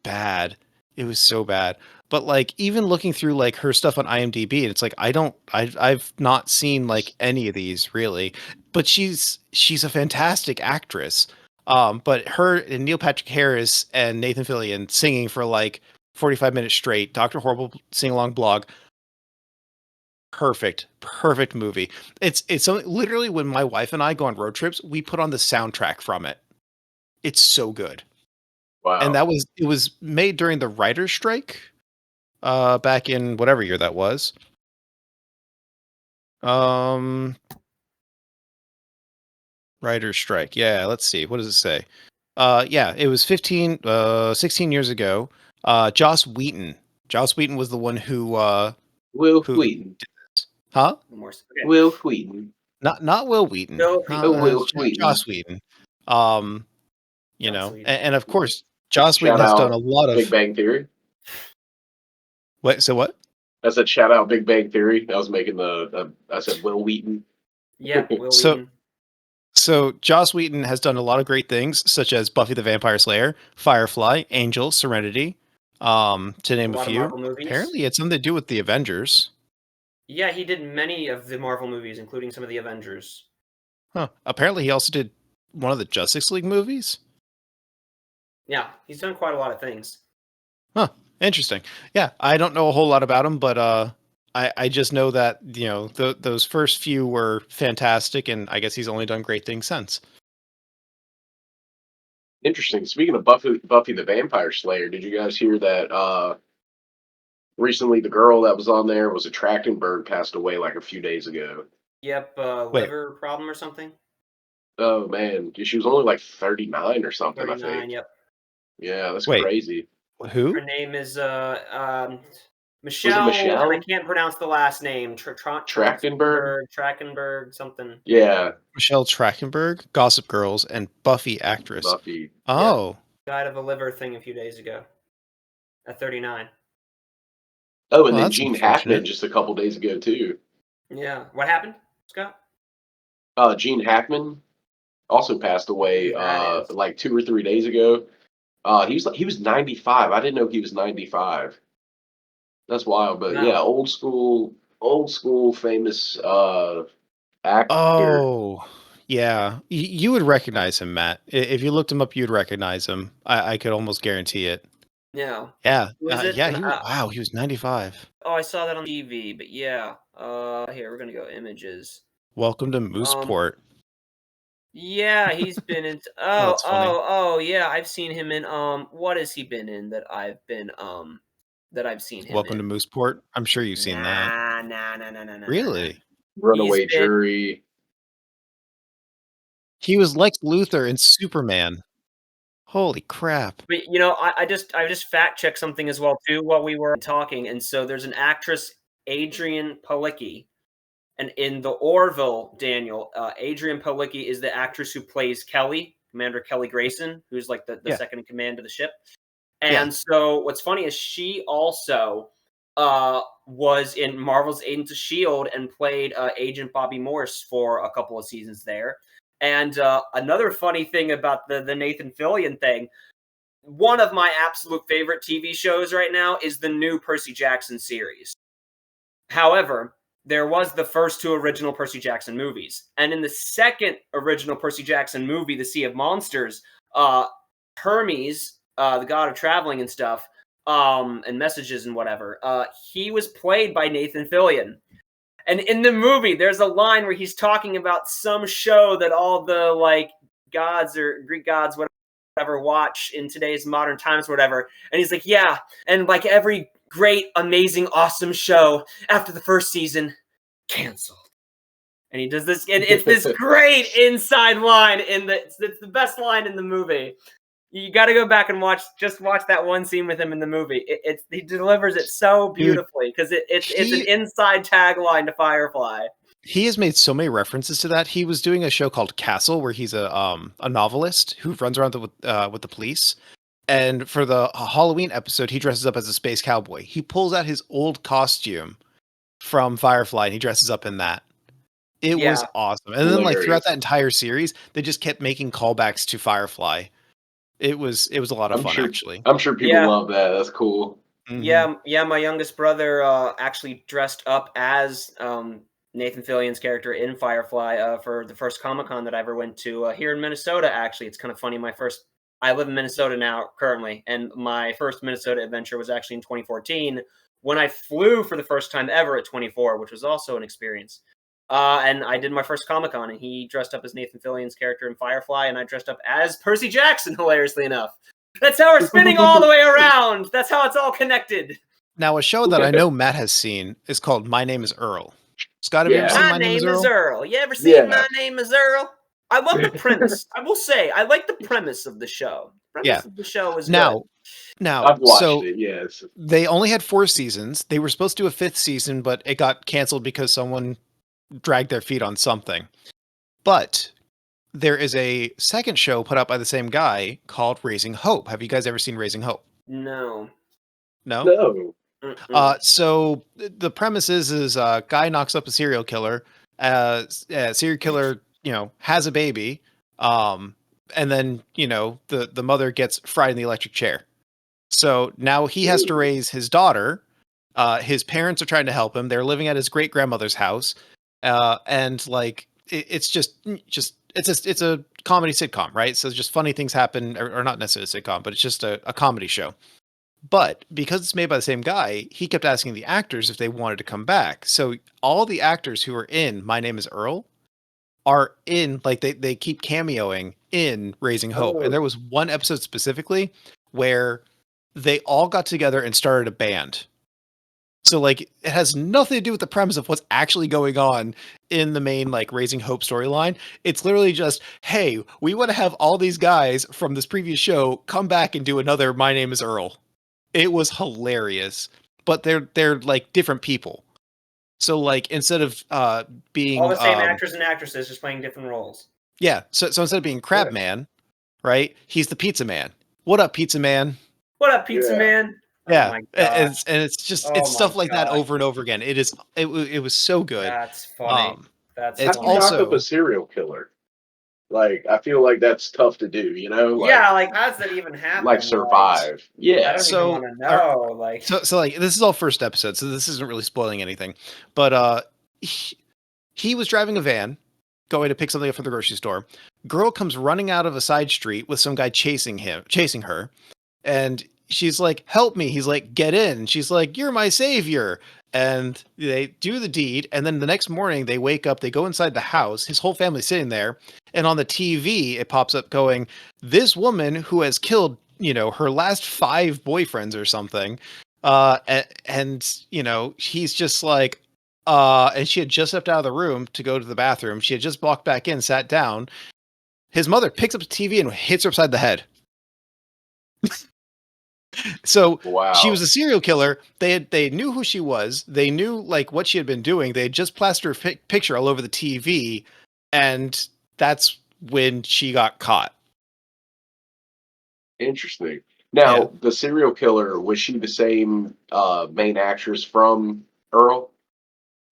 bad. It was so bad. But like even looking through like her stuff on IMDb, it's like I've not seen like any of these really. But she's a fantastic actress. But her and Neil Patrick Harris and Nathan Fillion singing for like 45 minutes straight, Dr. Horrible sing along blog. Perfect movie. It's something literally when my wife and I go on road trips, we put on the soundtrack from it. It's so good. Wow. And it was made during the writer's strike, back in whatever year that was. Writer's strike. Yeah, let's see. What does it say? Yeah, it was 16 years ago. Joss Whedon. Joss Whedon was the one who Will Wheaton. did this. Huh? Okay. Will Wheaton. Not Will Wheaton. No, Not, Will Wheaton. Joss Whedon. You Joss know, Whedon. and of course, Joss Whedon Shout has done out a lot of. Big Bang Theory. What? So what? I said shout out Big Bang Theory. I was making I said Will Wheaton. Yeah, Will So- Wheaton. So Joss Whedon has done a lot of great things, such as Buffy the Vampire Slayer, Firefly, Angel, Serenity, to name A a lot of few. Marvel movies. Apparently, it's something to do with the Avengers. Yeah, he did many of the Marvel movies, including some of the Avengers. Huh. Apparently, he also did one of the Justice League movies. Yeah, he's done quite a lot of things. Interesting. Yeah, I don't know a whole lot about him, but I just know that those first few were fantastic, and I guess he's only done great things since. Interesting. Speaking of Buffy the Vampire Slayer, did you guys hear that recently the girl that was on there was a Trachtenberg passed away like a few days ago? Yep, Wait. liver problem or something. Oh man, she was only like 39 or something, I 39. think. Yep. Yeah, that's Wait. crazy. Who? Her name is Michelle. Michelle? And I can't pronounce the last name. Trachtenberg? Trachtenberg something. Yeah, Michelle Trachtenberg, Gossip Girls, and Buffy actress. Buffy. Oh, Died of a liver thing a few days ago. At 39. Oh, and Well, then that's Gene unfortunate. Hackman just a couple days ago too. Yeah. What happened, Scott? Gene Hackman also passed away Who that is. like 2 or 3 days ago. He was 95. I didn't know he was 95. That's wild, but No. yeah, old school famous actor. oh, yeah. You would recognize him, Matt. If you looked him up, you'd recognize him. I could almost guarantee it. Yeah. Yeah, Who is it? yeah. And, Wow, he was 95. Oh, I saw that on TV, but yeah. Here, we're gonna go images. Welcome to Mooseport. Yeah, he's been in. that's funny. Yeah. I've seen him in. What has he been in that I've seen him Welcome in? to Mooseport. I'm sure you've seen that. Nah. Really? Runaway He's been- Jury. He was Lex Luthor in Superman. Holy crap. But I just fact checked something as well too while we were talking, and so there's an actress, Adrienne Palicki, and in the Orville, Daniel, Adrienne Palicki is the actress who plays Kelly, Commander Kelly Grayson, who's like the Yeah. second in command of the ship. Yeah. And so what's funny is she also was in Marvel's Agents of S.H.I.E.L.D. and played Agent Bobby Morse for a couple of seasons there. And another funny thing about the Nathan Fillion thing, one of my absolute favorite TV shows right now is the new Percy Jackson series. However, there was the first two original Percy Jackson movies. And in the second original Percy Jackson movie, The Sea of Monsters, Hermes, the god of traveling and stuff, and messages and whatever, he was played by Nathan Fillion. And in the movie, there's a line where he's talking about some show that all the gods or Greek gods, whatever, watch in today's modern times, whatever. And he's like, yeah, and like every great, amazing, awesome show after the first season, canceled. And he does this, and it's this great inside line it's the best line in the movie. You got to go back and watch that one scene with him in the movie. He delivers it so beautifully because it's an inside tagline to Firefly. He has made so many references to that. He was doing a show called Castle where he's a novelist who runs around with the police. And for the Halloween episode, he dresses up as a space cowboy. He pulls out his old costume from Firefly and he dresses up in that. It was awesome. And then throughout that entire series, they just kept making callbacks to Firefly. It was a lot of fun, actually. I'm sure people love that. That's cool. Mm-hmm. Yeah. My youngest brother actually dressed up as Nathan Fillion's character in Firefly for the first Comic-Con that I ever went to here in Minnesota. Actually, it's kind of funny. I live in Minnesota now currently, and my first Minnesota adventure was actually in 2014 when I flew for the first time ever at 24, which was also an experience. And I did my first Comic-Con, and he dressed up as Nathan Fillion's character in Firefly, and I dressed up as Percy Jackson, hilariously enough. That's how we're spinning all the way around. That's how it's all connected. Now, a show that I know Matt has seen is called My Name is Earl. Scott, have you ever seen My Name is Earl? You ever seen My Name is Earl? I love the premise. I will say, I like the premise of the show. The premise of the show is now, good. Now, I've watched so it. Yes. they only had 4 seasons. They were supposed to do a 5th season, but it got canceled because someone dragged their feet on something. But there is a second show put out by the same guy called Raising Hope. Have you guys ever seen Raising Hope? No. No? No. So the premise is a guy knocks up a serial killer. Serial killer, has a baby. And then, the mother gets fried in the electric chair. So now he has to raise his daughter. His parents are trying to help him. They're living at his great grandmother's house. And like, it's it's a comedy sitcom, right? So just funny things happen, or not necessarily a sitcom, but it's just a comedy show. But because it's made by the same guy, he kept asking the actors if they wanted to come back. So all the actors who are in My Name is Earl are in, like, they keep cameoing in Raising Hope. Oh. And there was one episode specifically where they all got together and started a band. So like, it has nothing to do with the premise of what's actually going on in the main, like, Raising Hope storyline. It's literally just, hey, we want to have all these guys from this previous show come back and do another My Name is Earl. It was hilarious, but they're like different people. So like, instead of being all the same actors and actresses just playing different roles. Yeah, so instead of being Crab Man, right? He's the Pizza Man. What up, Pizza Man? What up, Pizza Man? Yeah, Oh my God. it's just Oh it's stuff my like that God. over and over again. It was so good. That's funny. It's How do you knock also up a serial killer? Like, I feel like that's tough to do, Like, yeah, like, how does that even happen? like survive. Yeah. I don't So, even want to know. Like, so like, this is all first episode, so this isn't really spoiling anything. But he was driving a van, going to pick something up from the grocery store. Girl comes running out of a side street with some guy chasing her, and she's like, "Help me!" He's like, "Get in!" And she's like, "You're my savior." And they do the deed, and then the next morning they wake up, they go inside the house, his whole family's sitting there, and on the TV it pops up going, "This woman who has killed, her last 5 boyfriends or something." And he's just like, and she had just stepped out of the room to go to the bathroom. She had just walked back in, sat down. His mother picks up the TV and hits her upside the head. So Wow. she was a serial killer. They knew who she was. They knew like what she had been doing. They had just plastered her picture all over the TV, and that's when she got caught. Interesting. Now, Yeah. the serial killer, was she the same main actress from Earl?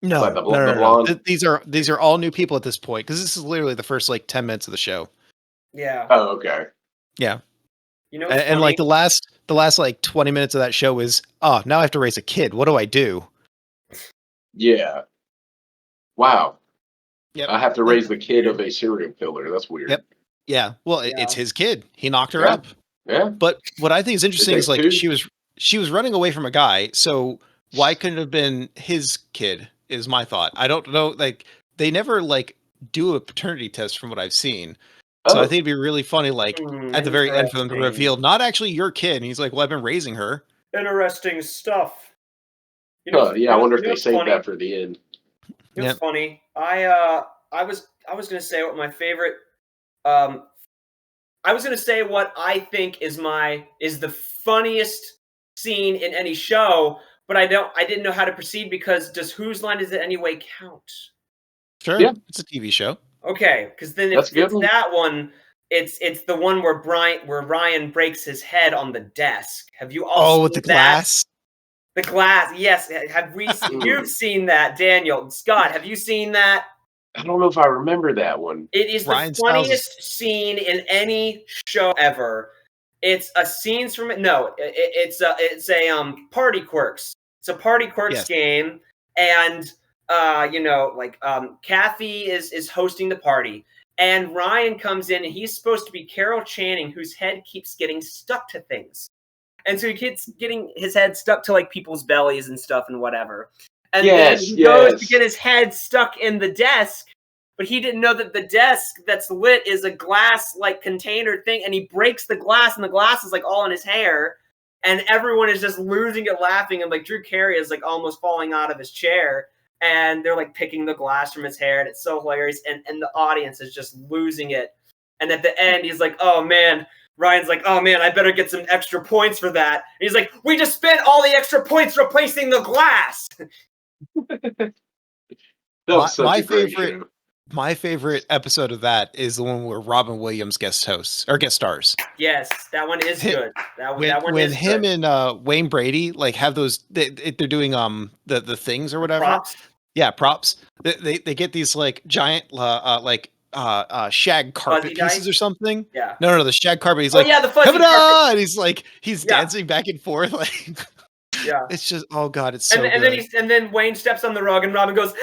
No, Like the no. blonde? These are all new people at this point, because this is literally the first like 10 minutes of the show. yeah. Oh, okay. Yeah. You know, And like the last like 20 minutes of that show is, oh, now I have to raise a kid. What do I do? Yeah. Wow. Yep. I have to raise the kid of a serial killer. That's weird. Yep. Yeah. Well, Yeah. it's his kid. He knocked her Yeah. up. Yeah. But what I think is interesting takes is like two. she was running away from a guy. So why couldn't it have been his kid? Is my thought. I don't know. Like, they never like do a paternity test from what I've seen. So I think it'd be really funny, like at the very end for them to reveal not actually your kid. And he's like, "Well, I've been raising her." interesting stuff. I wonder if they saved that for the end. It was funny. I was gonna say what my favorite. I was gonna say what I think is the funniest scene in any show, but I didn't know how to proceed, because does Whose Line Is It Anyway count? Sure. Yeah. It's a TV show. Okay, because then That's if a good it's one. that one, it's the one where Ryan breaks his head on the desk. Have you all seen with the that? glass. The glass, yes. Have we? You've seen that, Daniel. Scott, have you seen that? I don't know if I remember that one. It is Ryan the Stiles funniest scene in any show ever. It's a scenes from it. No, it's a Party Quirks. It's a Party Quirks game, and Kathy is hosting the party, and Ryan comes in, and he's supposed to be Carol Channing, whose head keeps getting stuck to things. And so he keeps getting his head stuck to like people's bellies and stuff and whatever. And then he goes to get his head stuck in the desk, but he didn't know that the desk that's lit is a glass like container thing, and he breaks the glass, and the glass is like all in his hair, and everyone is just losing it laughing, and like Drew Carey is like almost falling out of his chair, and they're like picking the glass from his hair, and it's so hilarious, and the audience is just losing it. And at the end, he's like, "Oh man, Ryan's like, oh man, I better get some extra points for that. And he's like, we just spent all the extra points replacing the glass. That was such a great show. My favorite episode of that is the one where Robin Williams guest stars. Yes, that one is good. That one when is him good. and Wayne Brady like have those, they're doing the things or whatever. Props. Yeah, props. They get these like giant shag carpet pieces or something. Yeah. No, the shag carpet. He's the fuzzy carpet. And he's dancing back and forth like. Yeah. It's just, oh god, it's so and good. then Wayne steps on the rug and Robin goes.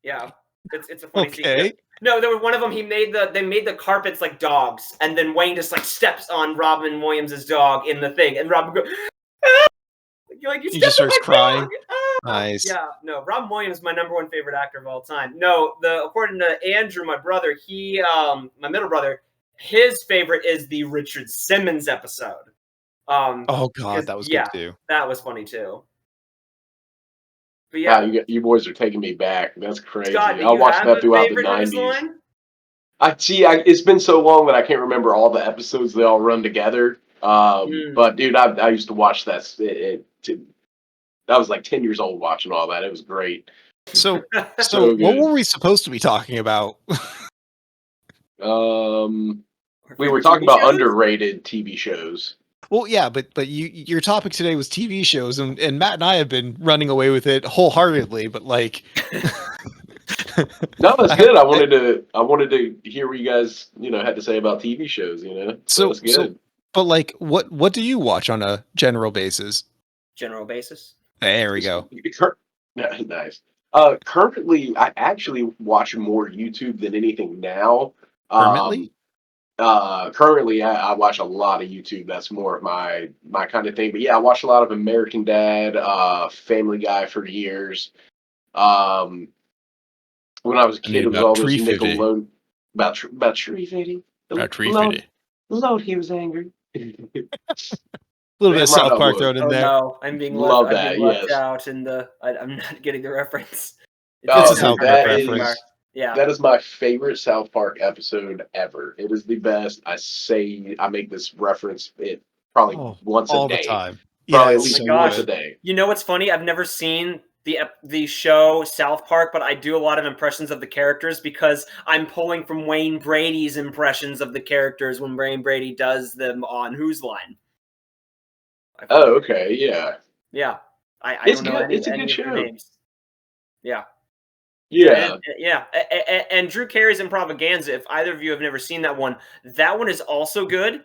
Yeah, it's a funny scene. No, there was one of them. They made the carpets like dogs, and then Wayne just like steps on Robin Williams' dog in the thing, and Robin goes. He just starts crying. Nice. Yeah, no, Robin Williams is my number one favorite actor of all time. No, according to Andrew, my brother, my middle brother, his favorite is the Richard Simmons episode. Oh god, that was good too. That was funny too. But yeah, you boys are taking me back. That's crazy. Scott, I watched that throughout the 90s. It's been so long that I can't remember all the episodes. They all run together. But dude, I used to watch that. I was like 10 years old watching all that. It was great. So what were we supposed to be talking about? We were talking about underrated TV shows. Well, yeah, but your topic today was TV shows, and Matt and I have been running away with it wholeheartedly. But like, no, that's good. I wanted to hear what you guys had to say about TV shows. So that's good. But like, what do you watch on a general basis? General basis. There we go. Nice. Currently, I actually watch more YouTube than anything now. Currently, I watch a lot of YouTube. That's more of my kind of thing. But yeah, I watch a lot of American Dad, Family Guy for years. When I was a kid, it was all this Nickelodeon about tree fitting. About tree fitting. Lord, he was angry. A little bit of South Park thrown in there. No, I'm being left out in the. I'm not getting the reference. It's a South Park reference. Yeah, that is my favorite South Park episode ever. It is the best. I make this reference probably once a day. All the time. Probably at least once a day. You know what's funny? I've never seen the show South Park, but I do a lot of impressions of the characters because I'm pulling from Wayne Brady's impressions of the characters when Wayne Brady does them on Whose Line. Oh, okay, yeah. Yeah. I don't know it's a good show. Names. Yeah. Yeah. And Drew Carey's Improvaganza, if either of you have never seen that one is also good.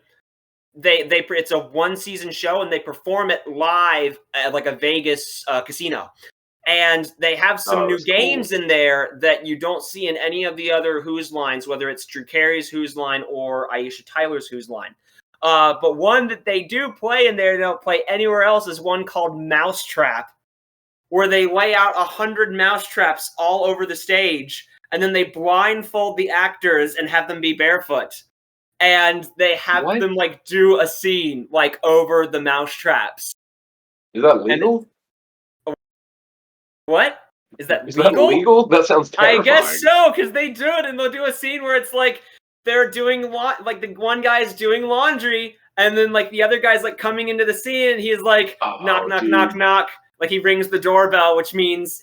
It's a 1-season show and they perform it live at like a Vegas casino. And they have some new games in there that you don't see in any of the other Who's Lines, whether it's Drew Carey's Who's Line or Aisha Tyler's Who's Line. But one that they do play in there, they don't play anywhere else, is one called Mousetrap, where they lay out 100 mousetraps all over the stage, and then they blindfold the actors and have them be barefoot. And they have them like do a scene like over the mousetraps. Is that legal? What? Is that legal? That legal? That sounds terrifying. I guess so, because they do it, and they'll do a scene where it's like they're doing like the one guy's doing laundry, and then like the other guy's like coming into the scene, and he's like knock, knock, knock, knock. Like he rings the doorbell, which means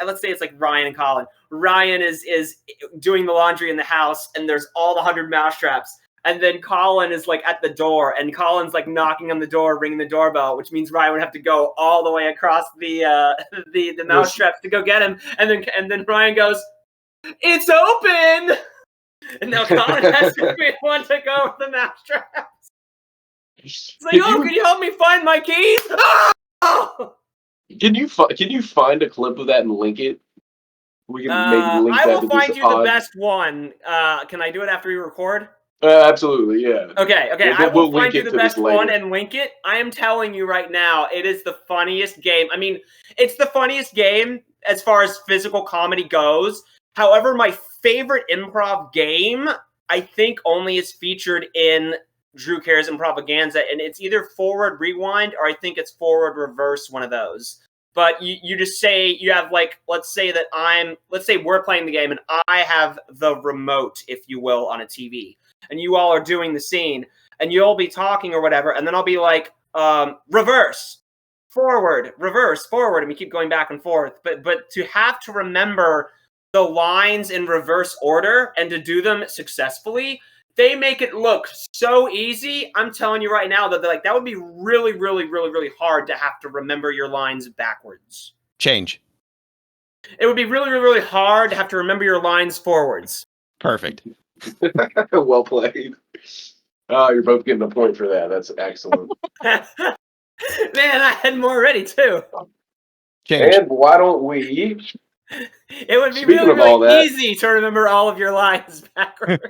let's say it's like Ryan and Colin. Ryan is doing the laundry in the house, and there's all the 100 mousetraps. And then Colin is like at the door, and Colin's like knocking on the door, ringing the doorbell, which means Ryan would have to go all the way across the mousetraps to go get him. And then Ryan goes, "It's open!" And now Colin has to be the one to go with the mousetraps. It's like, can you help me find my keys? Oh! Can you find a clip of that and link it? We can maybe link that. I will find you the best one. Can I do it after we record? Absolutely, yeah. Okay. I will find you the best one and link it. I am telling you right now, it is the funniest game. I mean, it's the funniest game as far as physical comedy goes. However, my favorite improv game, I think, only is featured in Drew Carey's Improvaganza, and it's either forward rewind or I think it's forward reverse, one of those. but you just say you have like, let's say we're playing the game and I have the remote, if you will, on a TV, and you all are doing the scene, and you'll be talking or whatever, and then I'll be like, reverse, forward, reverse, forward, and we keep going back and forth. But to have to remember the lines in reverse order and to do them successfully, they make it look so easy. I'm telling you right now that would be really, really, really, really hard to have to remember your lines backwards. Change. It would be really, really, really hard to have to remember your lines forwards. Perfect. Well played. Oh, you're both getting a point for that. That's excellent. Man, I had more ready too. Change. And why don't we? It would be Speaking really, of all really that- easy to remember all of your lines backwards.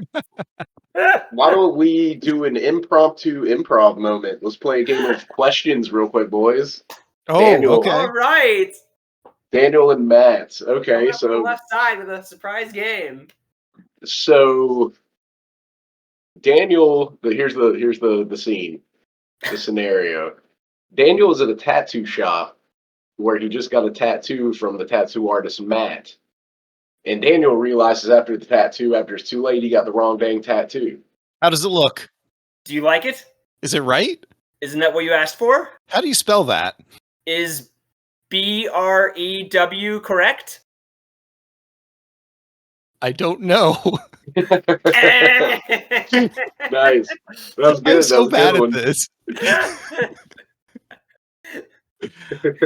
Why don't we do an impromptu improv moment? Let's play a game of questions real quick, boys. Oh, Daniel. okay. All right. Daniel and Matt. Okay, On the so left side with a surprise game. Daniel, here's the scene, the scenario. Daniel is at a tattoo shop where he just got a tattoo from the tattoo artist Matt. And Daniel realizes after it's too late, he got the wrong dang tattoo. How does it look? Do you like it? Is it right? Isn't that what you asked for? How do you spell that? Is BREW correct? I don't know. Nice. That was good. I'm so that was a bad good at one. this.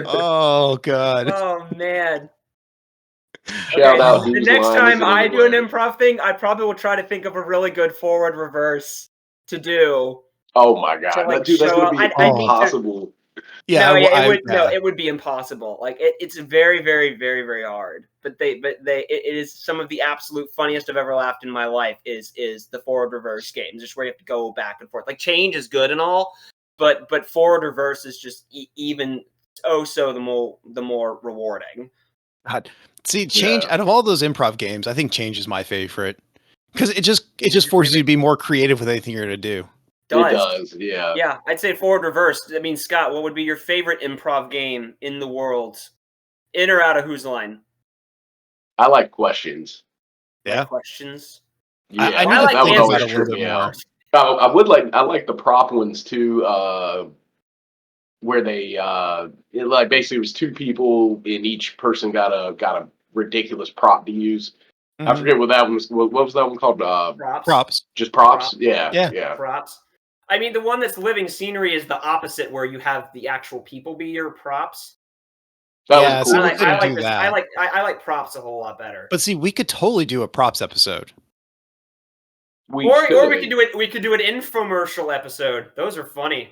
Oh, God. Oh man. Shout out. The whose next line time is it I do an anyway? improv thing, I probably will try to think of a really good forward reverse to do. Oh my god, So, like, dude, that's show gonna be up- I need to- impossible. Yeah, it would be impossible. Like it's very, very, very, very hard. But it is some of the absolute funniest I've ever laughed in my life is the forward reverse games, just where you have to go back and forth. Like change is good and all, but forward reverse is just even so the more rewarding. God. See, change out of all those improv games, I think change is my favorite because it just forces you to be more creative with anything you're going to do. It does, yeah. Yeah, I'd say forward reverse. I mean, Scott, what would be your favorite improv game in the world? In or out of Whose Line? I like questions. Yeah. Like questions. Yeah, I know that would answers always a little trip bit me more. out. I like the prop ones too, where they basically it was two people and each person got a ridiculous prop to use. I forget what that one was. What was that one called? Props. Just props. Yeah. Props. I mean, the one that's living scenery is the opposite, where you have the actual people be your props. That was cool. I like props a whole lot better. But see, we could totally do a props episode. Or we could do it. We could do an infomercial episode. Those are funny.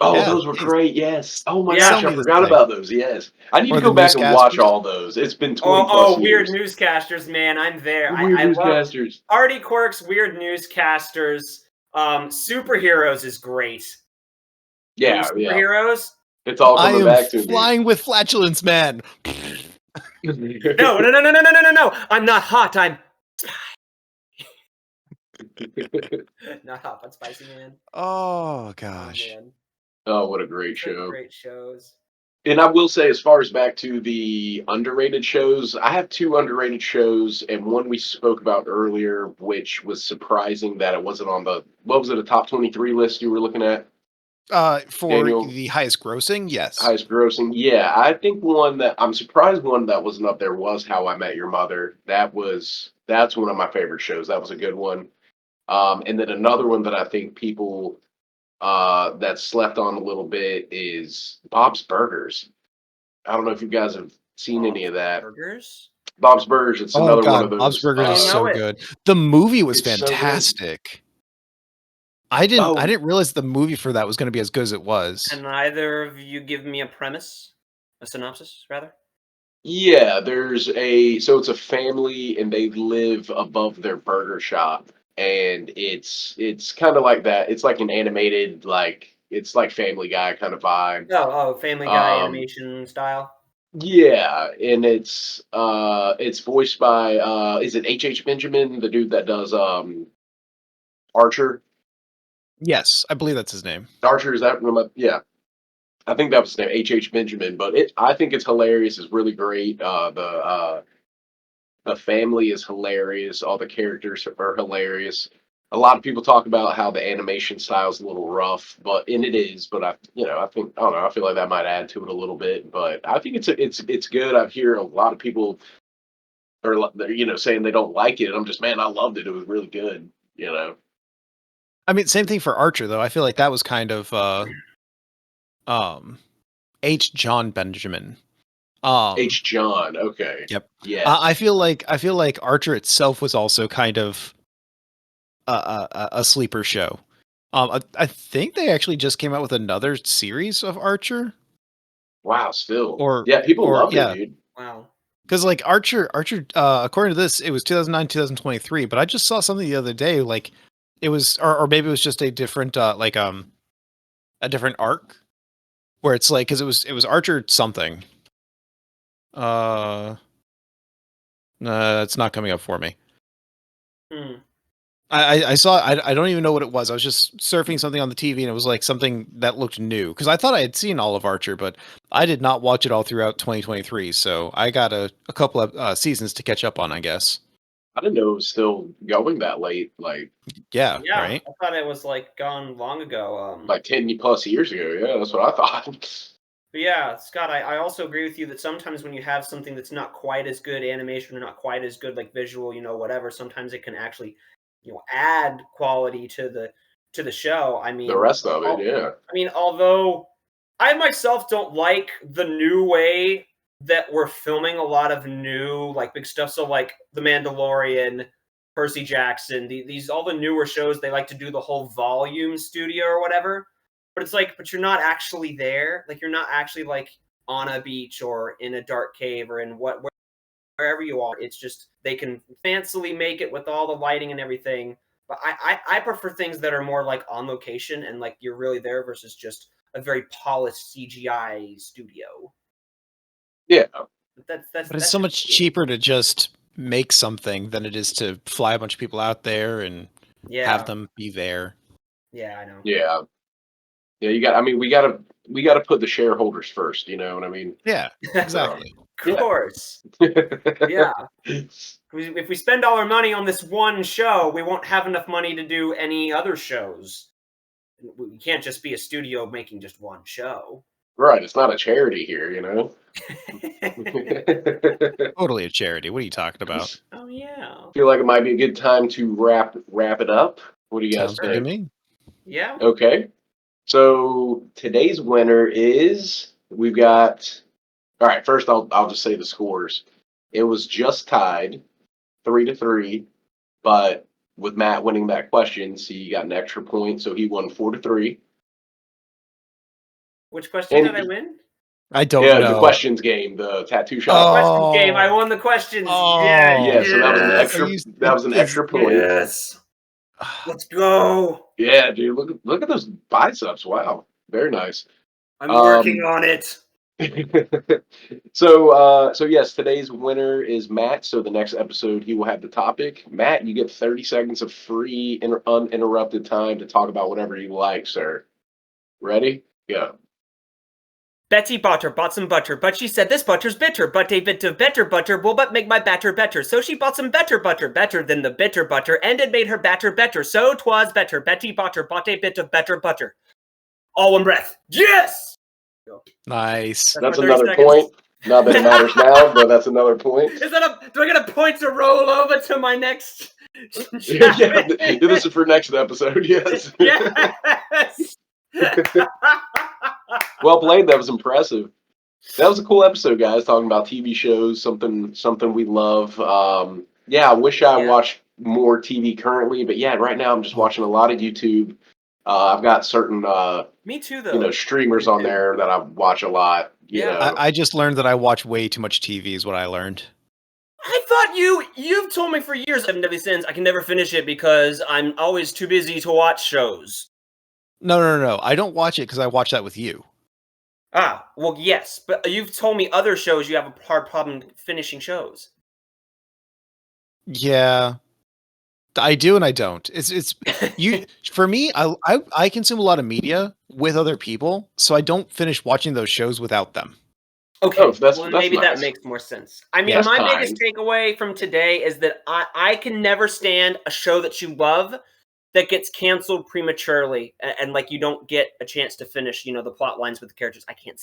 Oh, Yeah, those were great. Yes. Oh my Yeah. gosh, I forgot about those. Yes. I need Or to go the back and watch newscasters. all those. It's been 20 plus Weird years. newscasters, man. I'm there. Weird I love newscasters. Artie Quirk's weird newscasters. Superheroes is great. Yeah. Superheroes. It's all I coming am back to me. flying with flatulence, man. No. I'm not hot. I'm not hot, but spicy, man. Oh gosh. Oh, man. Oh, what a great Such show. Great shows. And I will say, as far as back to the underrated shows, I have two underrated shows, and one we spoke about earlier, which was surprising that it wasn't on the, what was it, a top 23 list you were looking at? For Daniel? the highest grossing, yes. Highest grossing. Yeah, I think I'm surprised one that wasn't up there was How I Met Your Mother. That's one of my favorite shows. That was a good one. And then another one that I think people that slept on a little bit is Bob's Burgers. I don't know if you guys have seen any of that. Burgers? Bob's Burgers. It's Oh another god, one of those. Bob's Burgers is I so know it. good. The movie was It's so good. fantastic. I didn't Oh. realize the movie for that was going to be as good as it was. Can either of you give me a synopsis, rather? Yeah, so it's a family and they live above their burger shop, and it's kind of like that. It's like an animated, it's like Family Guy kind of vibe. Oh, Family Guy Um, animation style. Yeah, and it's voiced by is it H.H. Benjamin, the dude that does Archer? Yes, I believe that's his name. Archer, is that yeah. I think that was his name, H. Benjamin. But I think it's hilarious. It's really great. The family is hilarious. All the characters are hilarious. A lot of people talk about how the animation style is a little rough, and it is. But I think I don't know. I feel like that might add to it a little bit. But I think it's good. I hear a lot of people are saying they don't like it. I'm just, man, I loved it. It was really good. I mean, same thing for Archer, though. I feel like that was kind of H. John Benjamin. H. John. Okay. Yep. Yeah. I feel like Archer itself was also kind of a sleeper show. I think they actually just came out with another series of Archer. Wow. Still. Or yeah, people loved yeah. it, dude. Wow. Because like Archer, according to this, it was 2009, 2023. But I just saw something the other day, like it was, or maybe it was just a different, a different arc, where it's like, because it was Archer something. It's not coming up for me. I saw, I don't even know what it was. I was just surfing something on the TV and it was like something that looked new. Because I thought I had seen all of Archer, but I did not watch it all throughout 2023. So I got a couple of seasons to catch up on, I guess. I didn't know it was still going that late. Like, yeah, right? I thought it was like gone long ago. Like 10 plus years ago. Yeah, that's what I thought. But yeah, Scott, I also agree with you that sometimes when you have something that's not quite as good animation or not quite as good like visual, whatever, sometimes it can actually, add quality to the show. I mean, the rest of it, yeah. I mean, although I myself don't like the new way that we're filming a lot of new like big stuff. So like The Mandalorian, Percy Jackson, these all the newer shows, they like to do the whole volume studio or whatever. But it's like, but you're not actually there. Like you're not actually like on a beach or in a dark cave or in wherever you are. It's just they can fancily make it with all the lighting and everything. But I prefer things that are more like on location and like you're really there versus just a very polished CGI studio. Yeah. But it's so much cheaper to just make something than it is to fly a bunch of people out there and have them be there. Yeah, I know. Yeah. Yeah, we gotta put the shareholders first, you know what I mean? Yeah, exactly. Of course. Yeah. If we spend all our money on this one show, we won't have enough money to do any other shows. We can't just be a studio making just one show. Right, it's not a charity here, Totally a charity. What are you talking about? Oh yeah. I feel like it might be a good time to wrap it up. What do you guys Sounds think? good to me. Yeah. Okay. So today's winner is we've got. All right. First, I'll just say the scores. It was just tied, 3-3, but with Matt winning that question, so he got an extra point, so he won 4-3. Which question did I win? I don't know. The questions game, the tattoo shop. Questions game. I won the questions. Yeah. So that was an extra. That was an extra point. Yes. Let's go. Yeah, dude. Look at those biceps. Wow, very nice. I'm working on it. So yes, today's winner is Matt. So the next episode he will have the topic. Matt, you get 30 seconds of free uninterrupted time to talk about whatever you like, sir. Ready? Go. Betty Botter bought some butter, but she said this butter's bitter, but a bit of better butter will but make my batter better. So she bought some better butter, better than the bitter butter, and it made her batter better. So 'twas better. Betty Botter bought a bit of better butter. All one breath. Yes! Nice. That's another point. Not that it matters now, but that's another point. Do I get a point to roll over to my next? Yeah, this is for next episode. Yes. Yes. Well played. That was impressive. That was a cool episode, guys. Talking about TV shows, something we love. I wish I watched more TV currently, but right now I'm just watching a lot of YouTube. I've got certain me too, though. Streamers on there that I watch a lot. You know. I just learned that I watch way too much TV is what I learned. I thought you've told me for years I've never since I can never finish it because I'm always too busy to watch shows. No. I don't watch it because I watch that with you. Ah, well, yes, but you've told me other shows you have a hard problem finishing shows. Yeah. I do and I don't. It's you for me. I consume a lot of media with other people, so I don't finish watching those shows without them. Okay, Oh, that's maybe that nice. makes more sense. I mean, That's my kind. biggest takeaway from today is that I can never stand a show that you love that gets canceled prematurely, and like you don't get a chance to finish, the plot lines with the characters. I can't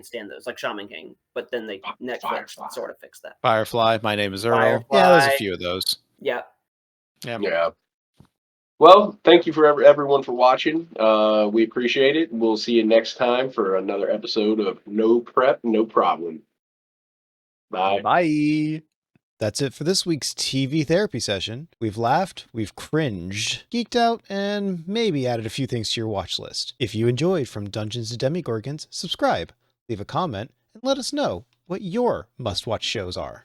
stand those, like Shaman King. But then Netflix Firefly. sort of fixed that. Firefly, My Name Is Earl. Firefly. Yeah, there's a few of those. Yeah. Yeah. Well, thank you for everyone for watching. We appreciate it. We'll see you next time for another episode of No Prep, No Problem. Bye. Bye. That's it for this week's TV therapy session. We've laughed, we've cringed, geeked out, and maybe added a few things to your watch list. If you enjoyed From Dungeons to Demogorgons, subscribe, leave a comment, and let us know what your must-watch shows are.